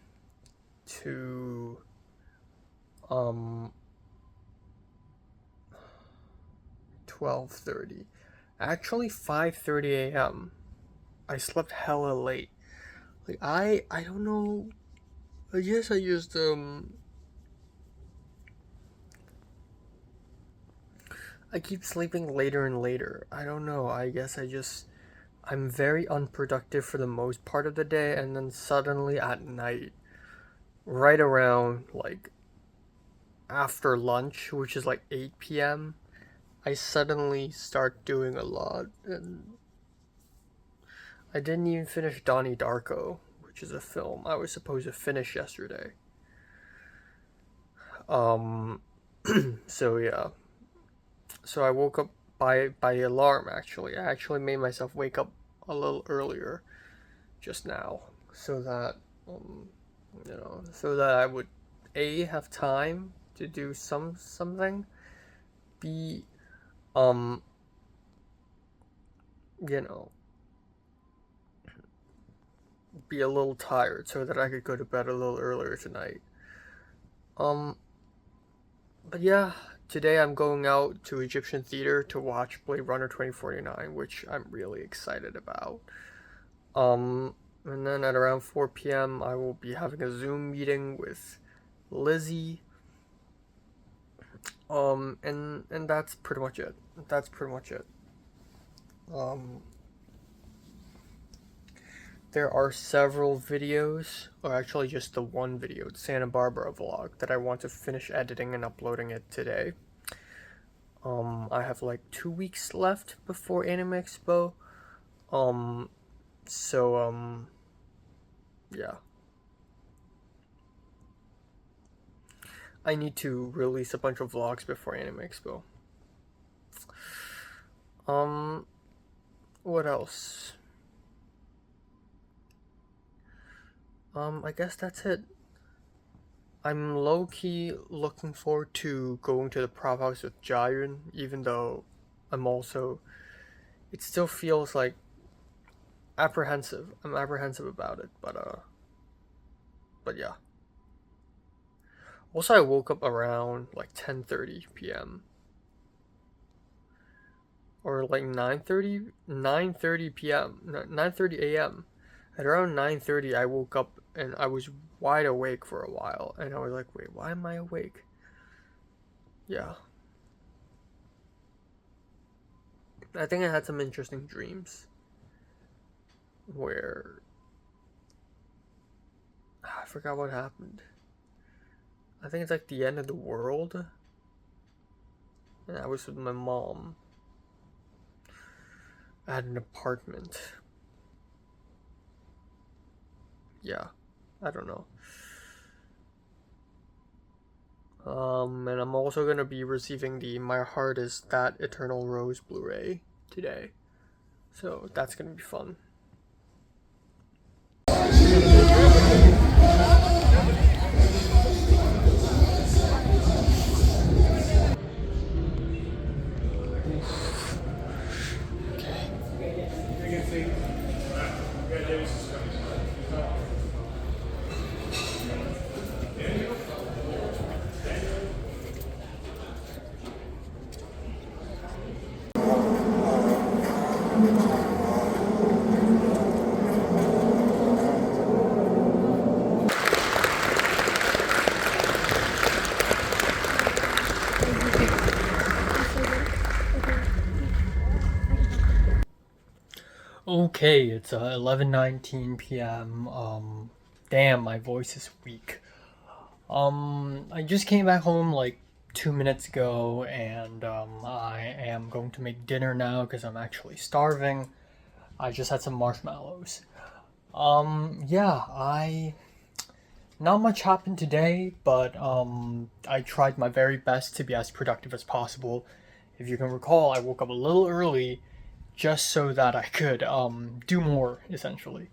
to 12:30. Actually 5:30 a.m. I slept hella late. Like, I don't know. I guess I just I keep sleeping later and later. I don't know. I guess I'm very unproductive for the most part of the day, and then suddenly at night, right around like after lunch, which is like 8 p.m., I suddenly start doing a lot, and I didn't even finish Donnie Darko, which is a film I was supposed to finish yesterday. So yeah. So I woke up by alarm, actually. I actually made myself wake up a little earlier just now so that You know, so that I would A, have time to do something, B, you know, be a little tired so that I could go to bed a little earlier tonight. But yeah, today I'm going out to Egyptian Theater to watch Blade Runner 2049, which I'm really excited about. And then at around 4 p.m. I will be having a Zoom meeting with Lizzie. And that's pretty much it. There are several videos, or actually just the one video, the Santa Barbara vlog, that I want to finish editing and uploading it today. I have like 2 weeks left before Anime Expo. Yeah. I need to release a bunch of vlogs before Anime Expo. What else? I guess that's it. I'm low-key looking forward to going to the prop house with Jayun, even though it still feels like apprehensive. I'm apprehensive about it, but yeah. Also, I woke up around like 10:30 p.m. or like 9:30 p.m. 9:30 a.m. At around 9:30, I woke up and I was wide awake for a while, and I was like, wait, why am I awake? Yeah. I think I had some interesting dreams where I forgot what happened. I think it's like the end of the world, and I was with my mom at an apartment. Yeah, I don't know. And I'm also gonna be receiving the My Heart Is That Eternal Rose Blu-ray today, so that's gonna be fun. Okay, it's 11:19 p.m. Damn, my voice is weak. I just came back home like 2 minutes ago, and I am going to make dinner now because I'm actually starving. I just had some marshmallows. Yeah, not much happened today, but I tried my very best to be as productive as possible. If you can recall, I woke up a little early just so that I could do more, essentially.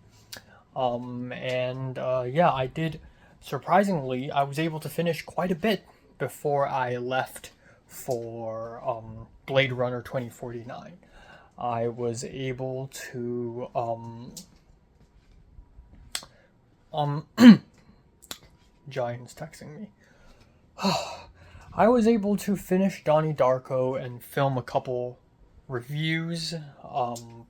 Yeah, I did. Surprisingly, I was able to finish quite a bit before I left for Blade Runner 2049. I was able to Giant's texting me. I was able to finish Donnie Darko and film a couple reviews, and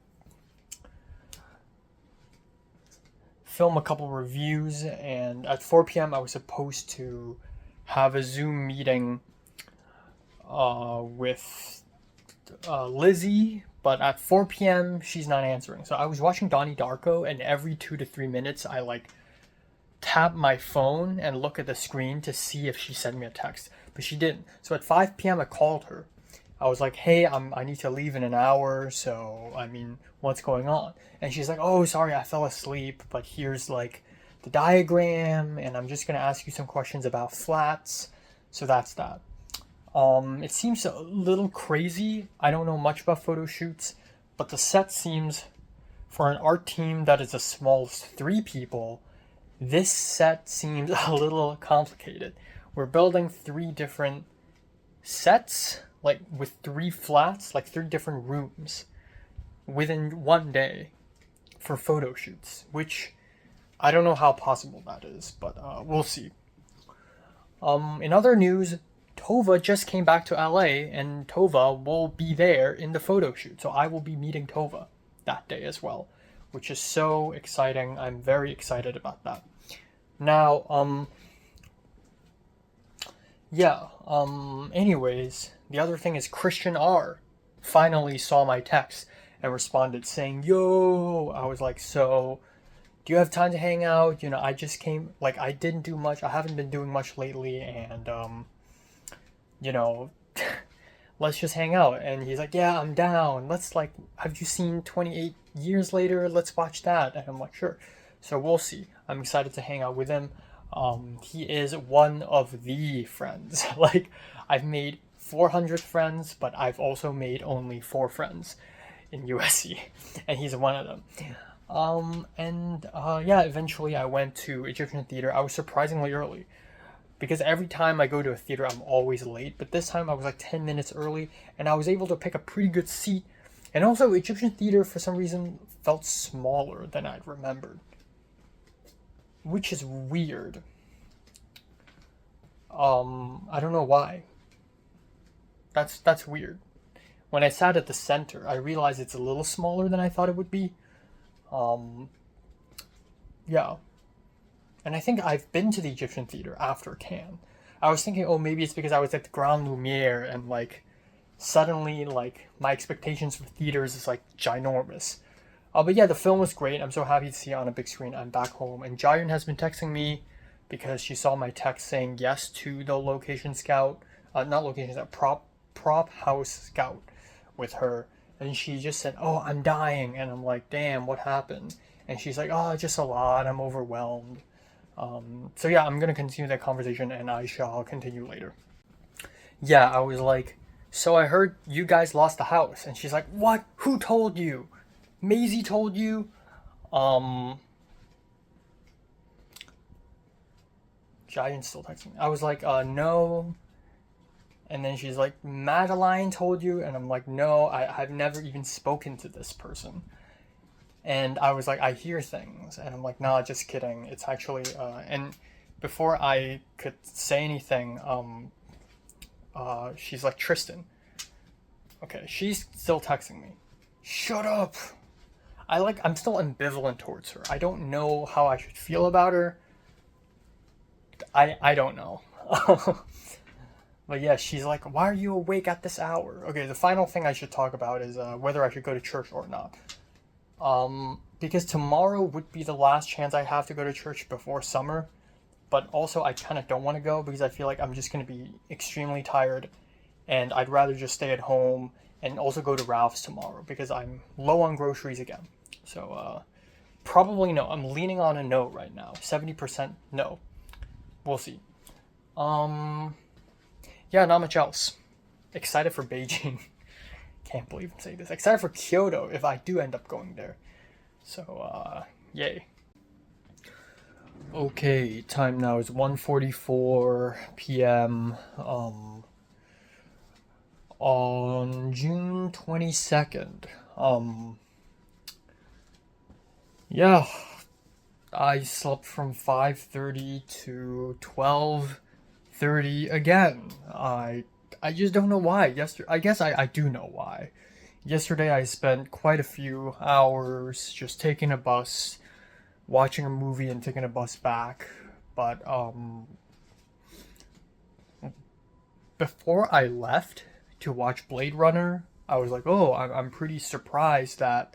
at 4 p.m. I was supposed to have a Zoom meeting with Lizzie, but at 4 p.m. she's not answering. So I was watching Donnie Darko, and every 2 to 3 minutes I like tap my phone and look at the screen to see if she sent me a text, but she didn't. So at 5 p.m. I called her. I was like, hey, I need to leave in an hour, so, I mean, what's going on? And she's like, oh, sorry, I fell asleep, but here's, like, the diagram, and I'm just going to ask you some questions about flats, so that's that. It seems a little crazy. I don't know much about photo shoots, but the set seems, for an art team that is as small as 3 people, this set seems a little complicated. We're building 3 different sets, like with 3 flats, like 3 different rooms within one day for photo shoots, which I don't know how possible that is, but we'll see. In other news, Tova just came back to LA, and Tova will be there in the photo shoot, so I will be meeting Tova that day as well, which is so exciting. I'm very excited about that. Now, anyways, the other thing is Christian R finally saw my text and responded saying, yo, I was like, so, do you have time to hang out? You know, I just came, like, I didn't do much, I haven't been doing much lately, and, you know, let's just hang out. And he's like, yeah, I'm down. Let's, like, have you seen 28 Years Later? Let's watch that. And I'm like, sure. So we'll see. I'm excited to hang out with him. He is one of the friends. Like, I've made 400 friends, but I've also made only 4 friends in USC, and he's one of them. Eventually I went to Egyptian theater. I was surprisingly early, because every time I go to a theater, I'm always late, but this time I was like 10 minutes early, and I was able to pick a pretty good seat. And also, Egyptian theater, for some reason, felt smaller than I'd remembered, which is weird. I don't know why. That's weird. When I sat at the center, I realized it's a little smaller than I thought it would be. Yeah. And I think I've been to the Egyptian theater after Cannes. I was thinking, oh, maybe it's because I was at the Grand Lumiere, and, like, suddenly, like, my expectations for theaters is, like, ginormous. But yeah, the film was great. I'm so happy to see it on a big screen. I'm back home. And Jayun has been texting me because she saw my text saying yes to the location scout. Not location scout, prop house scout with her. And she just said, oh, I'm dying. And I'm like, damn, what happened? And she's like, oh, just a lot. I'm overwhelmed. So yeah, I'm going to continue that conversation, and I shall continue later. Yeah, I was like, so I heard you guys lost the house. And she's like, what? Who told you? Maisie told you? Jayun's still texting me. I was like, no. And then she's like, Madeline told you? And I'm like, no, I've never even spoken to this person. And I was like, I hear things. And I'm like, nah, just kidding. It's actually, and before I could say anything, she's like, Tristan. Okay, she's still texting me. Shut up. I'm still ambivalent towards her. I don't know how I should feel about her. I don't know. But yeah, she's like, why are you awake at this hour? Okay, the final thing I should talk about is whether I should go to church or not. Because tomorrow would be the last chance I have to go to church before summer. But also, I kind of don't want to go because I feel like I'm just going to be extremely tired. And I'd rather just stay at home and also go to Ralph's tomorrow because I'm low on groceries again. So, probably no. I'm leaning on a no right now. 70% no. We'll see. Yeah, not much else. Excited for Beijing. Can't believe I'm saying this. Excited for Kyoto if I do end up going there. So, yay. Okay, time now is 1:44 p.m. On June 22nd. Yeah, I slept from 5:30 to 12:30 again. I just don't know why. I guess I do know why. Yesterday I spent quite a few hours just taking a bus, watching a movie and taking a bus back. But before I left to watch Blade Runner, I was like, oh, I'm pretty surprised that,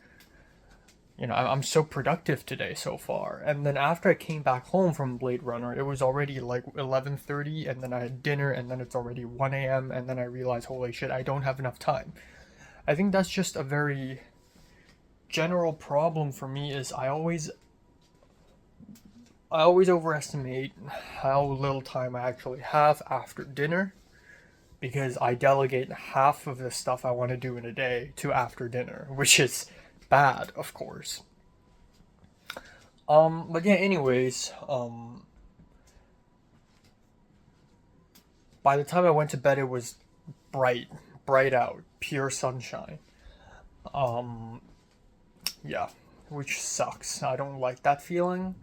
you know, I'm so productive today so far. And then after I came back home from Blade Runner, it was already like 11:30, and then I had dinner, and then it's already 1 a.m., and then I realized, holy shit, I don't have enough time. I think that's just a very general problem for me, is I always overestimate how little time I actually have after dinner, because I delegate half of the stuff I want to do in a day to after dinner, which is bad, of course. But yeah, anyways, by the time I went to bed, it was bright out, pure sunshine. Um, yeah, which sucks. I don't like that feeling.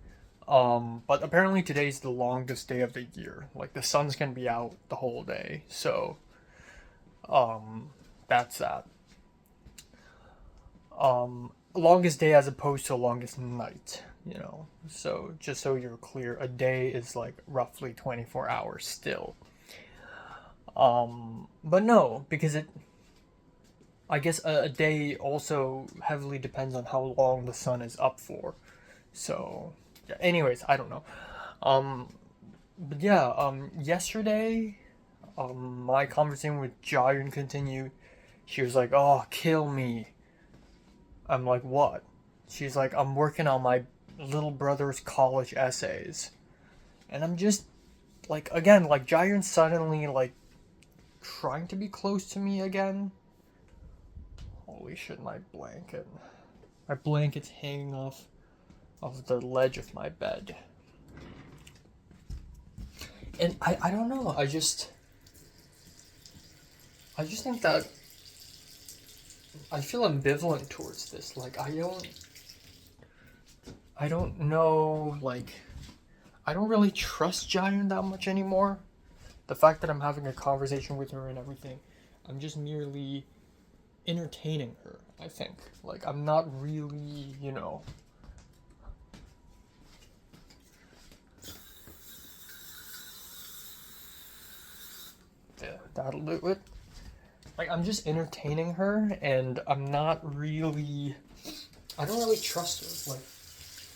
But apparently today's the longest day of the year. Like the sun's gonna be out the whole day, so that's that. Longest day as opposed to longest night, you know. So just so you're clear, a day is like roughly 24 hours still. But no, because I guess a day also heavily depends on how long the sun is up for. So, yeah, anyways, I don't know. But yeah, yesterday, my conversation with Jayun continued. She was like, "Oh, kill me." I'm like, "What?" She's like, "I'm working on my little brother's college essays." And I'm just, like, again, like, Jayun suddenly, like, trying to be close to me again. Holy shit, my blanket. My blanket's hanging off of the ledge of my bed. And I don't know, I just think that I feel ambivalent towards this. Like, I don't know, like, I don't really trust Jayun that much anymore. The fact that I'm having a conversation with her and everything, I'm just merely entertaining her, I think. Like, I'm not really, you know. Yeah, that'll do it. Like, I'm just entertaining her, and I'm not really. I don't really trust her. Like,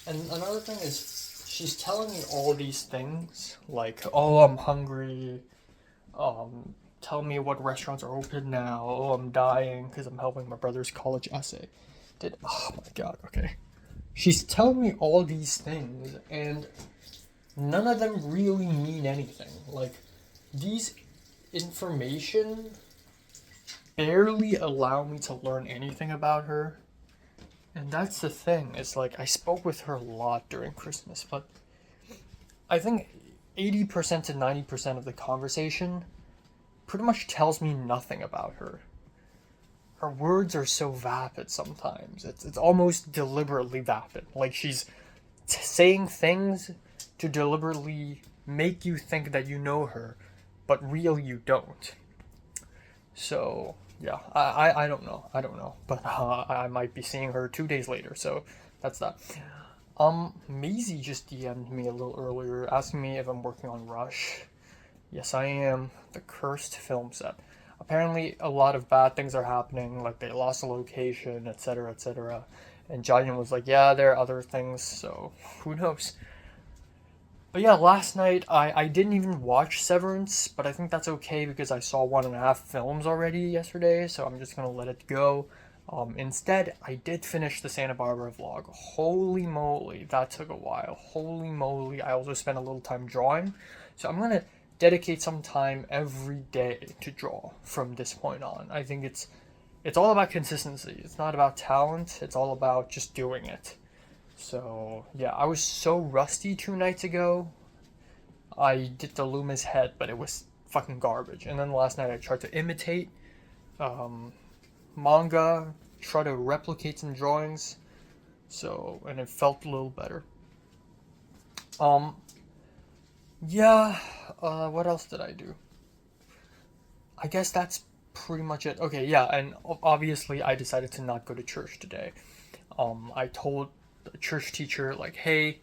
and another thing is, she's telling me all these things, like, "Oh, I'm hungry. Tell me what restaurants are open now. Oh, I'm dying because I'm helping my brother's college essay." Oh my god, okay. She's telling me all these things, and none of them really mean anything. Like, these information barely allow me to learn anything about her. And that's the thing, it's like, I spoke with her a lot during Christmas, but I think 80% to 90% of the conversation pretty much tells me nothing about her. Her words are so vapid sometimes. It's almost deliberately vapid. Like, she's saying things to deliberately make you think that you know her, but really you don't. So, yeah, I don't know. But I might be seeing her 2 days later, so that's that. Maisie just DM'd me a little earlier, asking me if I'm working on Rush. Yes, I am. The cursed film set. Apparently, a lot of bad things are happening, like they lost a location, etc., etc. And Jayun was like, yeah, there are other things, so who knows. But yeah, last night, I didn't even watch Severance, but I think that's okay because I saw 1.5 films already yesterday, so I'm just gonna let it go. Instead, I did finish the Santa Barbara vlog. Holy moly, that took a while. Holy moly, I also spent a little time drawing. So I'm gonna dedicate some time every day to draw from this point on. I think it's all about consistency. It's not about talent, it's all about just doing it. So, yeah, I was so rusty 2 nights ago. I did the Loomis head, but it was fucking garbage. And then last night I tried to imitate manga, try to replicate some drawings. So, and it felt a little better. Yeah, what else did I do? I guess that's pretty much it. Okay, yeah, and obviously I decided to not go to church today. I told the church teacher, like, hey,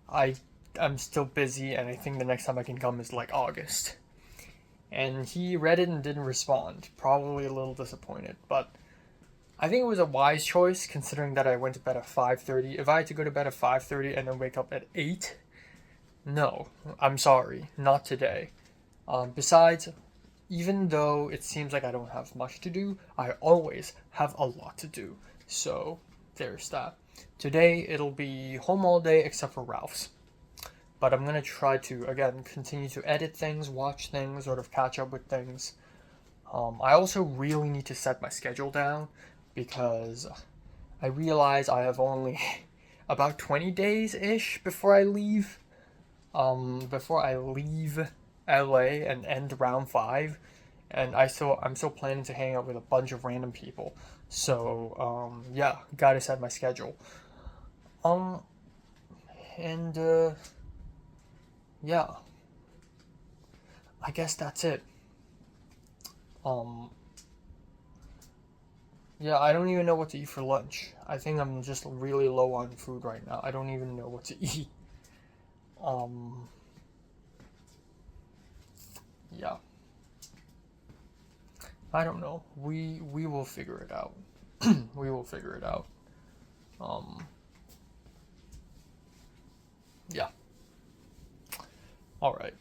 I'm still busy, and I think the next time I can come is, like, August. And he read it and didn't respond. Probably a little disappointed, but I think it was a wise choice, considering that I went to bed at 5:30. If I had to go to bed at 5:30 and then wake up at 8, no, I'm sorry, not today. Besides, even though it seems like I don't have much to do, I always have a lot to do. So, there's that. Today, it'll be home all day except for Ralph's. But I'm going to try to, again, continue to edit things, watch things, sort of catch up with things. I also really need to set my schedule down because I realize I about 20 days ish before I leave. Before I leave LA and end round 5, and I'm still planning to hang out with a bunch of random people. So yeah, gotta set my schedule. And yeah, I guess that's it. Yeah, I don't even know what to eat for lunch. I think I'm just really low on food right now. I don't even know what to eat. Yeah. I don't know. We will figure it out. We will figure it out. Yeah. All right.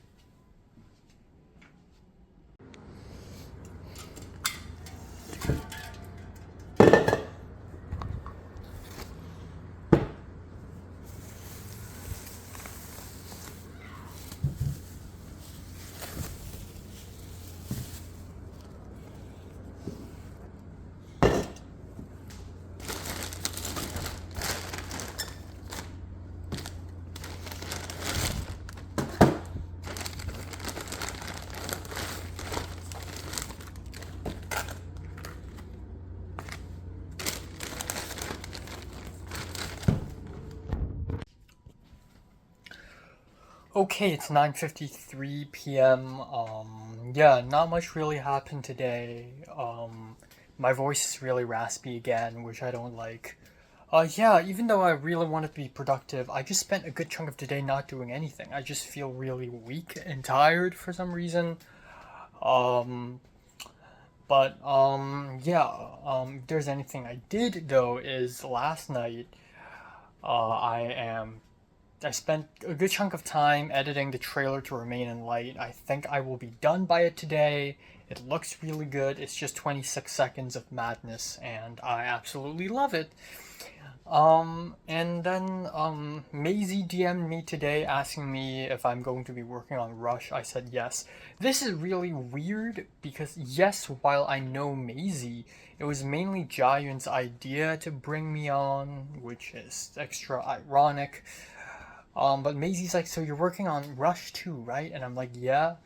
Okay, it's 9:53 p.m. Yeah, not much really happened today. My voice is really raspy again, which I don't like. Yeah, even though I really wanted to be productive, I just spent a good chunk of today not doing anything. I just feel really weak and tired for some reason. But yeah, if there's anything I did though is last night, I spent a good chunk of time editing the trailer to Remain in Light. I think I will be done by it today. It looks really good. It's just 26 seconds of madness, and I absolutely love it. And then Maisie DM'd me today asking me if I'm going to be working on Rush. I said yes. This is really weird because yes, while I know Maisie, it was mainly Jayun's idea to bring me on, which is extra ironic. But Maisie's like, so you're working on Rush too, right? And I'm like, yeah.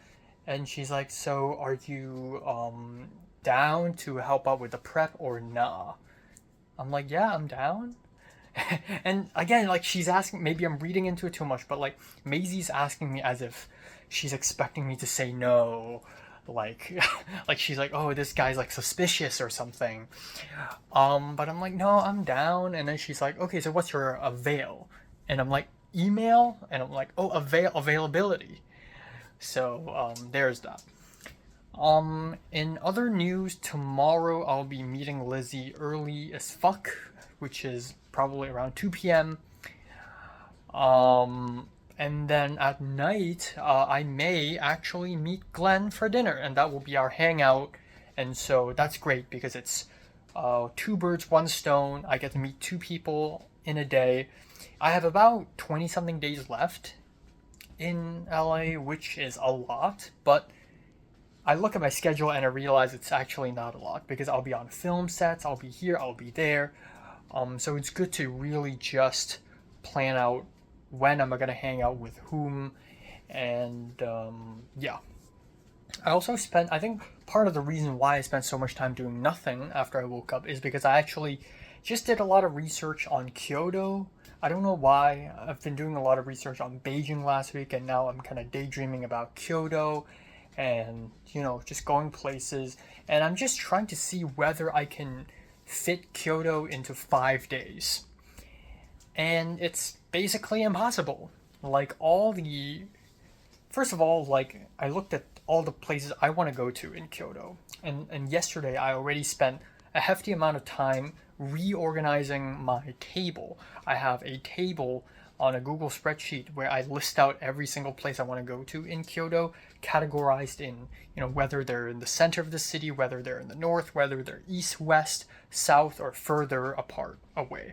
And she's like, so are you down to help out with the prep or nah? I'm like, yeah, I'm down. And again, like she's asking, maybe I'm reading into it too much, but like Maisie's asking me as if she's expecting me to say no. Like, like she's like, oh, this guy's like suspicious or something. But I'm like, no, I'm down. And then she's like, okay, so what's your avail? And I'm like, email. And I'm like, oh, availability. So there's that. In other news, tomorrow I'll be meeting Lizzie early as fuck, which is probably around 2 p.m. And then at night, I may actually meet Glenn for dinner, and that will be our hangout. And so that's great because it's 2 birds, 1 stone. I get to meet 2 people in a day. I have about 20 something days left in LA, which is a lot, but I look at my schedule and I realize it's actually not a lot because I'll be on film sets, I'll be here, I'll be there. So it's good to really just plan out when am I going to hang out with whom. And yeah. I also I think part of the reason why I spent so much time doing nothing after I woke up is because I actually just did a lot of research on Kyoto. I don't know why. I've been doing a lot of research on Beijing last week, and now I'm kind of daydreaming about Kyoto and, you know, just going places. And I'm just trying to see whether I can fit Kyoto into 5 days. And it's basically impossible. Like, first of all, like, I looked at all the places I want to go to in Kyoto. And yesterday I already spent a hefty amount of time reorganizing my table. I have a table on a Google spreadsheet where I list out every single place I want to go to in Kyoto, categorized in, you know, whether they're in the center of the city, whether they're in the north, whether they're east, west, south, or further away.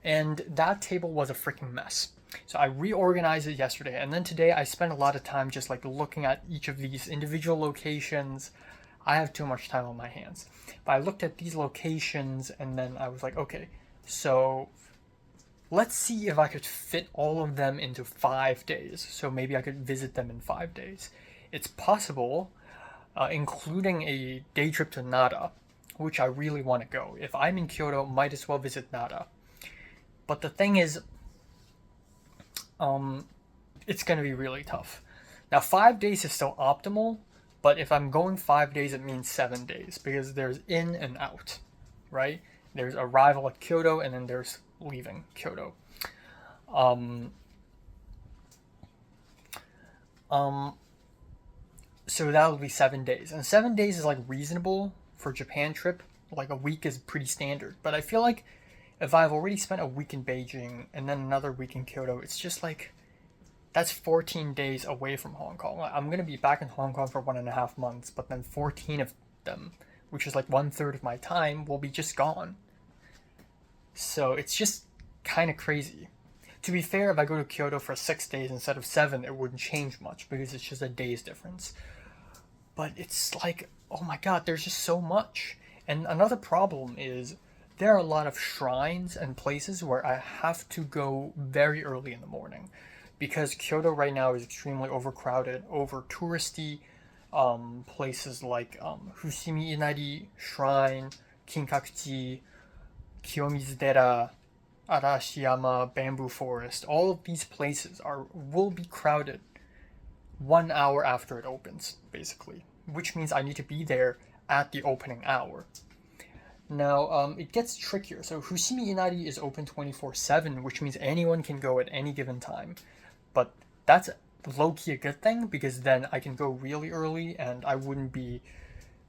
And that table was a freaking mess. So I reorganized it yesterday, and then today I spent a lot of time just like looking at each of these individual locations. I have too much time on my hands. But I looked at these locations and then I was like, okay, so let's see if I could fit all of them into 5 days. So maybe I could visit them in 5 days. It's possible, including a day trip to Nara, which I really want to go. If I'm in Kyoto, might as well visit Nara. But the thing is, it's going to be really tough. Now, 5 days is still optimal, but if I'm going 5 days, it means 7 days, because there's in and out, right? There's arrival at Kyoto, and then there's leaving Kyoto. So that would be 7 days. And 7 days is like reasonable for a Japan trip. Like a week is pretty standard. But I feel like if I've already spent a week in Beijing and then another week in Kyoto, it's just like, that's 14 days away from Hong Kong. I'm going to be back in Hong Kong for 1.5 months, but then 14 of them, which is like 1/3 of my time, will be just gone. So it's just kind of crazy. To be fair, if I go to Kyoto for 6 days instead of 7, it wouldn't change much because it's just a day's difference. But it's like, oh my god, there's just so much. And another problem is there are a lot of shrines and places where I have to go very early in the morning, because Kyoto right now is extremely overcrowded, over touristy places like Fushimi Inari Shrine, Kinkakuji, Kiyomizu-dera, Arashiyama Bamboo Forest. All of these places will be crowded 1 hour after it opens, basically, which means I need to be there at the opening hour. Now, it gets trickier. So Fushimi Inari is open 24/7, which means anyone can go at any given time. But that's low-key a good thing, because then I can go really early and I wouldn't be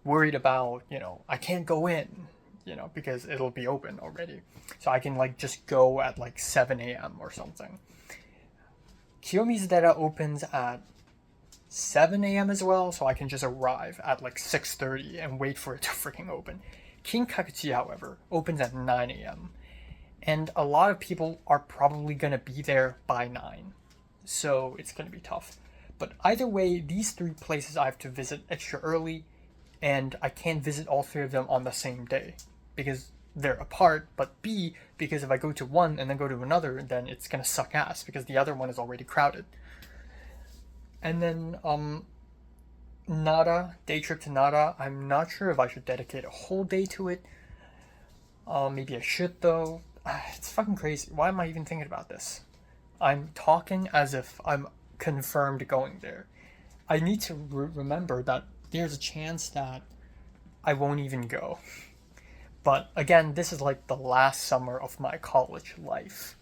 worried about, I can't go in, because it'll be open already. So I can just go at 7 a.m. or something. Kiyomizu-dera opens at 7 a.m. as well, so I can just arrive at 6:30 and wait for it to freaking open. Kinkakuji, however, opens at 9 a.m. And a lot of people are probably going to be there by 9. So it's going to be tough. But either way, these 3 places I have to visit extra early, and I can't visit all 3 of them on the same day because they're apart. But B, because if I go to one and then go to another, then it's going to suck ass because the other one is already crowded. And then Nara, day trip to Nara, I'm not sure if I should dedicate a whole day to it. Maybe I should though. It's fucking crazy. Why am I even thinking about this? I'm talking as if I'm confirmed going there. I need to remember that there's a chance that I won't even go. But again, this is the last summer of my college life.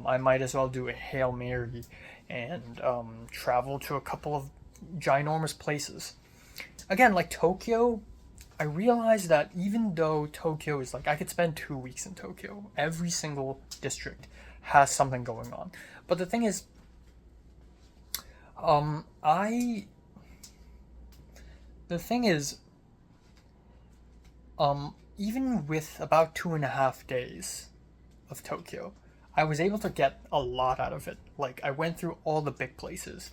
I might as well do a Hail Mary and travel to a couple of ginormous places. Again, Tokyo, I realized that even though Tokyo is I could spend 2 weeks in Tokyo, every single district has something going on. But the thing is, even with about 2.5 days of Tokyo, I was able to get a lot out of it. I went through all the big places,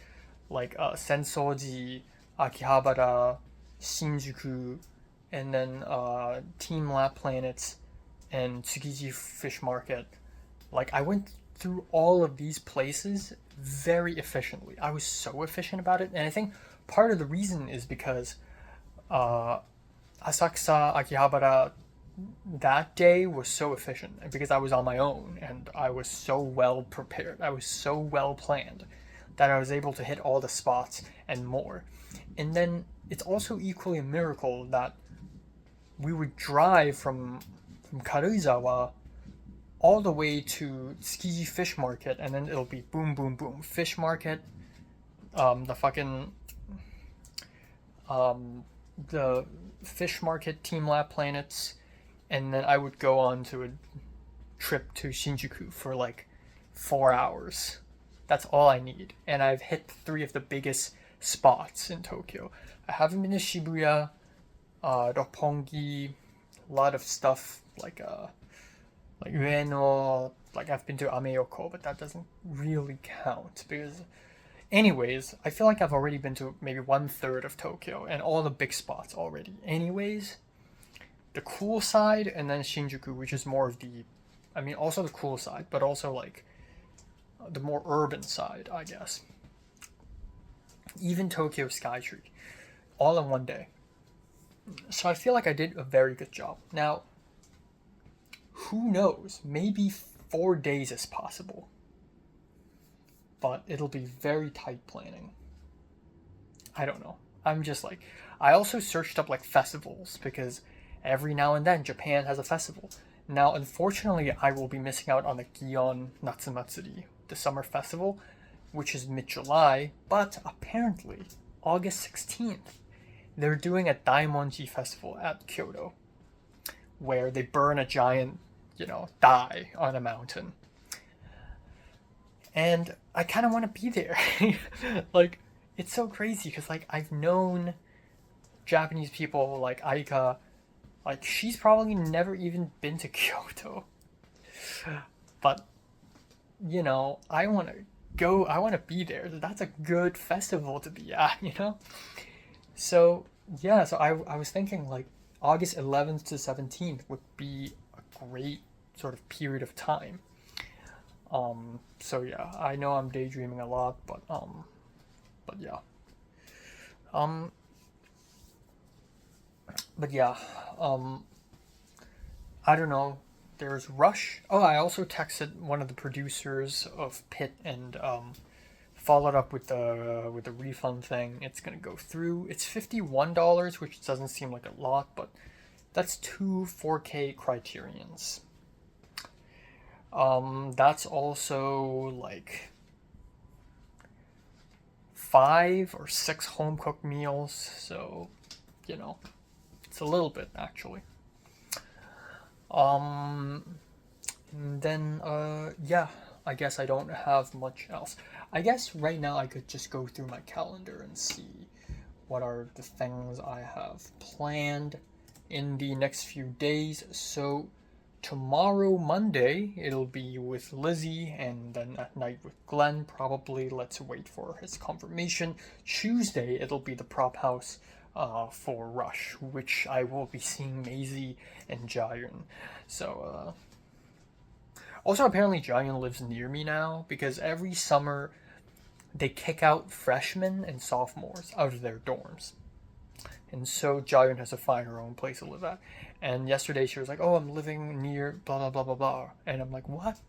Sensoji, Akihabara, Shinjuku, and then Team Lab Planets and Tsukiji Fish Market. I went through all of these places very efficiently. I was so efficient about it, and I think part of the reason is because Asakusa, Akihabara, that day was so efficient because I was on my own and I was so well prepared. I was so well planned that I was able to hit all the spots and more. And then it's also equally a miracle that we would drive from Karuizawa all the way to Tsukiji Fish Market, and then it'll be boom, boom, boom. Fish Market, the Fish Market, Team Lab Planets, and then I would go on to a trip to Shinjuku for 4 hours. That's all I need. And I've hit 3 of the biggest spots in Tokyo. I haven't been to Shibuya, Roppongi, a lot of stuff like Ueno, I've been to Ameoko, but that doesn't really count because anyways, I feel like I've already been to maybe 1/3 of Tokyo and all the big spots already. Anyways, the cool side, and then Shinjuku, which is more of the I mean, also the cool side, but also like the more urban side, I guess. Even Tokyo Skytree, all in one day. So I feel like I did a very good job. Now, who knows? Maybe 4 days is possible. But it'll be very tight planning. I don't know. I'm just like, I also searched up like festivals because every now and then Japan has a festival. Now, unfortunately, I will be missing out on the Gion Natsumatsuri, the summer festival, which is mid-July, but apparently August 16th, they're doing a Daimonji festival at Kyoto, where they burn a giant, dai on a mountain. And I kind of want to be there. Like, it's so crazy because, like, I've known Japanese people like Aika, like, she's probably never even been to Kyoto. But, I want to go, I want to be there. That's a good festival to be at, So, yeah, so I was thinking, like, August 11th to 17th would be a great sort of period of time. So yeah, I know I'm daydreaming a lot, but yeah. I don't know. There's Rush. Oh, I also texted one of the producers of Pit and followed up with the refund thing. It's gonna go through. It's $51, which doesn't seem like a lot, but that's 2 4K Criterions. That's also like 5 or 6 home cooked meals, so it's a little bit actually. And then yeah, I guess I don't have much else. I guess right now I could just go through my calendar and see what are the things I have planned in the next few days. So tomorrow, Monday, it'll be with Lizzie, and then at night with Glenn, probably. Let's wait for his confirmation. Tuesday, it'll be the prop house for Rush, which I will be seeing Maisie and Jayon. So, also apparently Jayon lives near me now, because every summer they kick out freshmen and sophomores out of their dorms. And so Jayon has to find her own place to live at. And yesterday she was like, oh, I'm living near blah, blah, blah, blah, blah. And I'm like, what?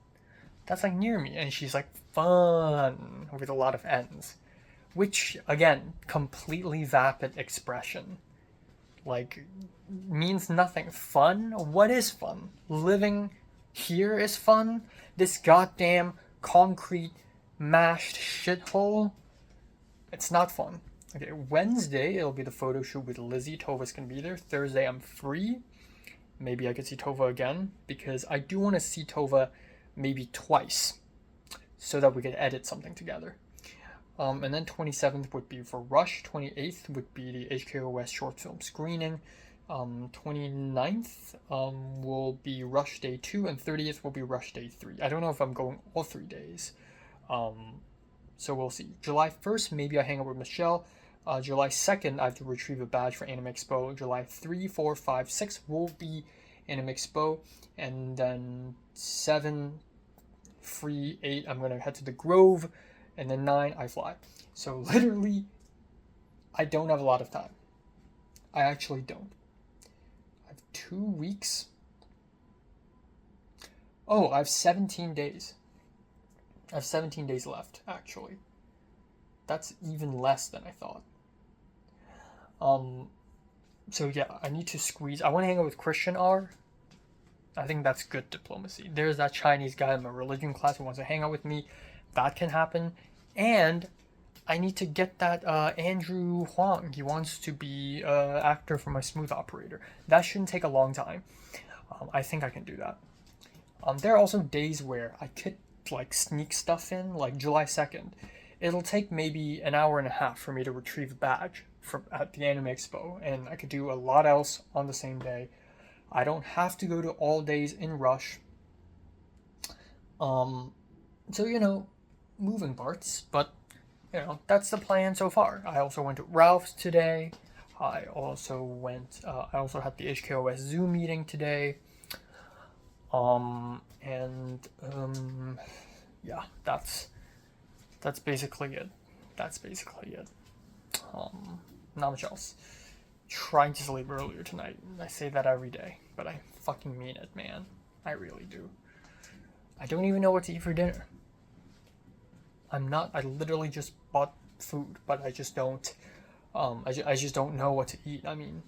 That's like near me. And she's like, fun, with a lot of N's. Which, again, completely vapid expression. Like, means nothing. Fun? What is fun? Living here is fun? This goddamn concrete mashed shithole? It's not fun. Okay, Wednesday, it'll be the photo shoot with Lizzie. Tova's gonna be there. Thursday, I'm free. Maybe I could see Tova again, because I do want to see Tova maybe twice, so that we could edit something together. And then 27th would be for Rush. 28th would be the HKOS short film screening. 29th will be Rush Day 2, and 30th will be Rush Day 3. I don't know if I'm going all 3 days. So we'll see. July 1st, maybe I hang out with Michelle. July 2nd, I have to retrieve a badge for Anime Expo. July 3, 4, 5, 6 will be Anime Expo. And then 7, free. 8, I'm going to head to the Grove. And then 9, I fly. So literally, I don't have a lot of time. I actually don't. I have 2 weeks. Oh, I have 17 days. I have 17 days left, actually. That's even less than I thought. So yeah, I need to squeeze. I want to hang out with Christian R. I think that's good diplomacy. There's that Chinese guy in my religion class who wants to hang out with me. That can happen. And I need to get that Andrew Huang. He wants to be actor for my Smooth Operator. That shouldn't take a long time. I think I can do that. There are also days where I could like sneak stuff in, like July 2nd. It'll take maybe an hour and a half for me to retrieve a badge from at the Anime Expo, and I could do a lot else on the same day. I don't have to go to all days in Rush. So moving parts, but that's the plan so far. I also went to Ralph's today. I also had the HKOS Zoom meeting today. Yeah, that's basically it. That's basically it. Not much else. Trying to sleep earlier tonight. I say that every day, but I fucking mean it, man. I really do. I don't even know what to eat for dinner. I literally just bought food, but I just don't, I just don't know what to eat. I mean,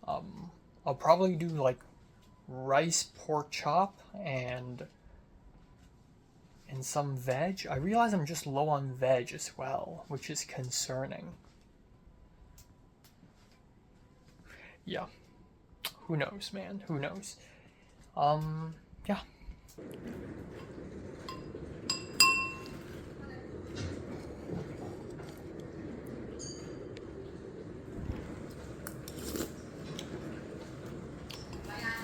I'll probably do like rice, pork chop, and some veg. I realize I'm just low on veg as well, which is concerning. Yeah. Who knows, man? Who knows? Yeah.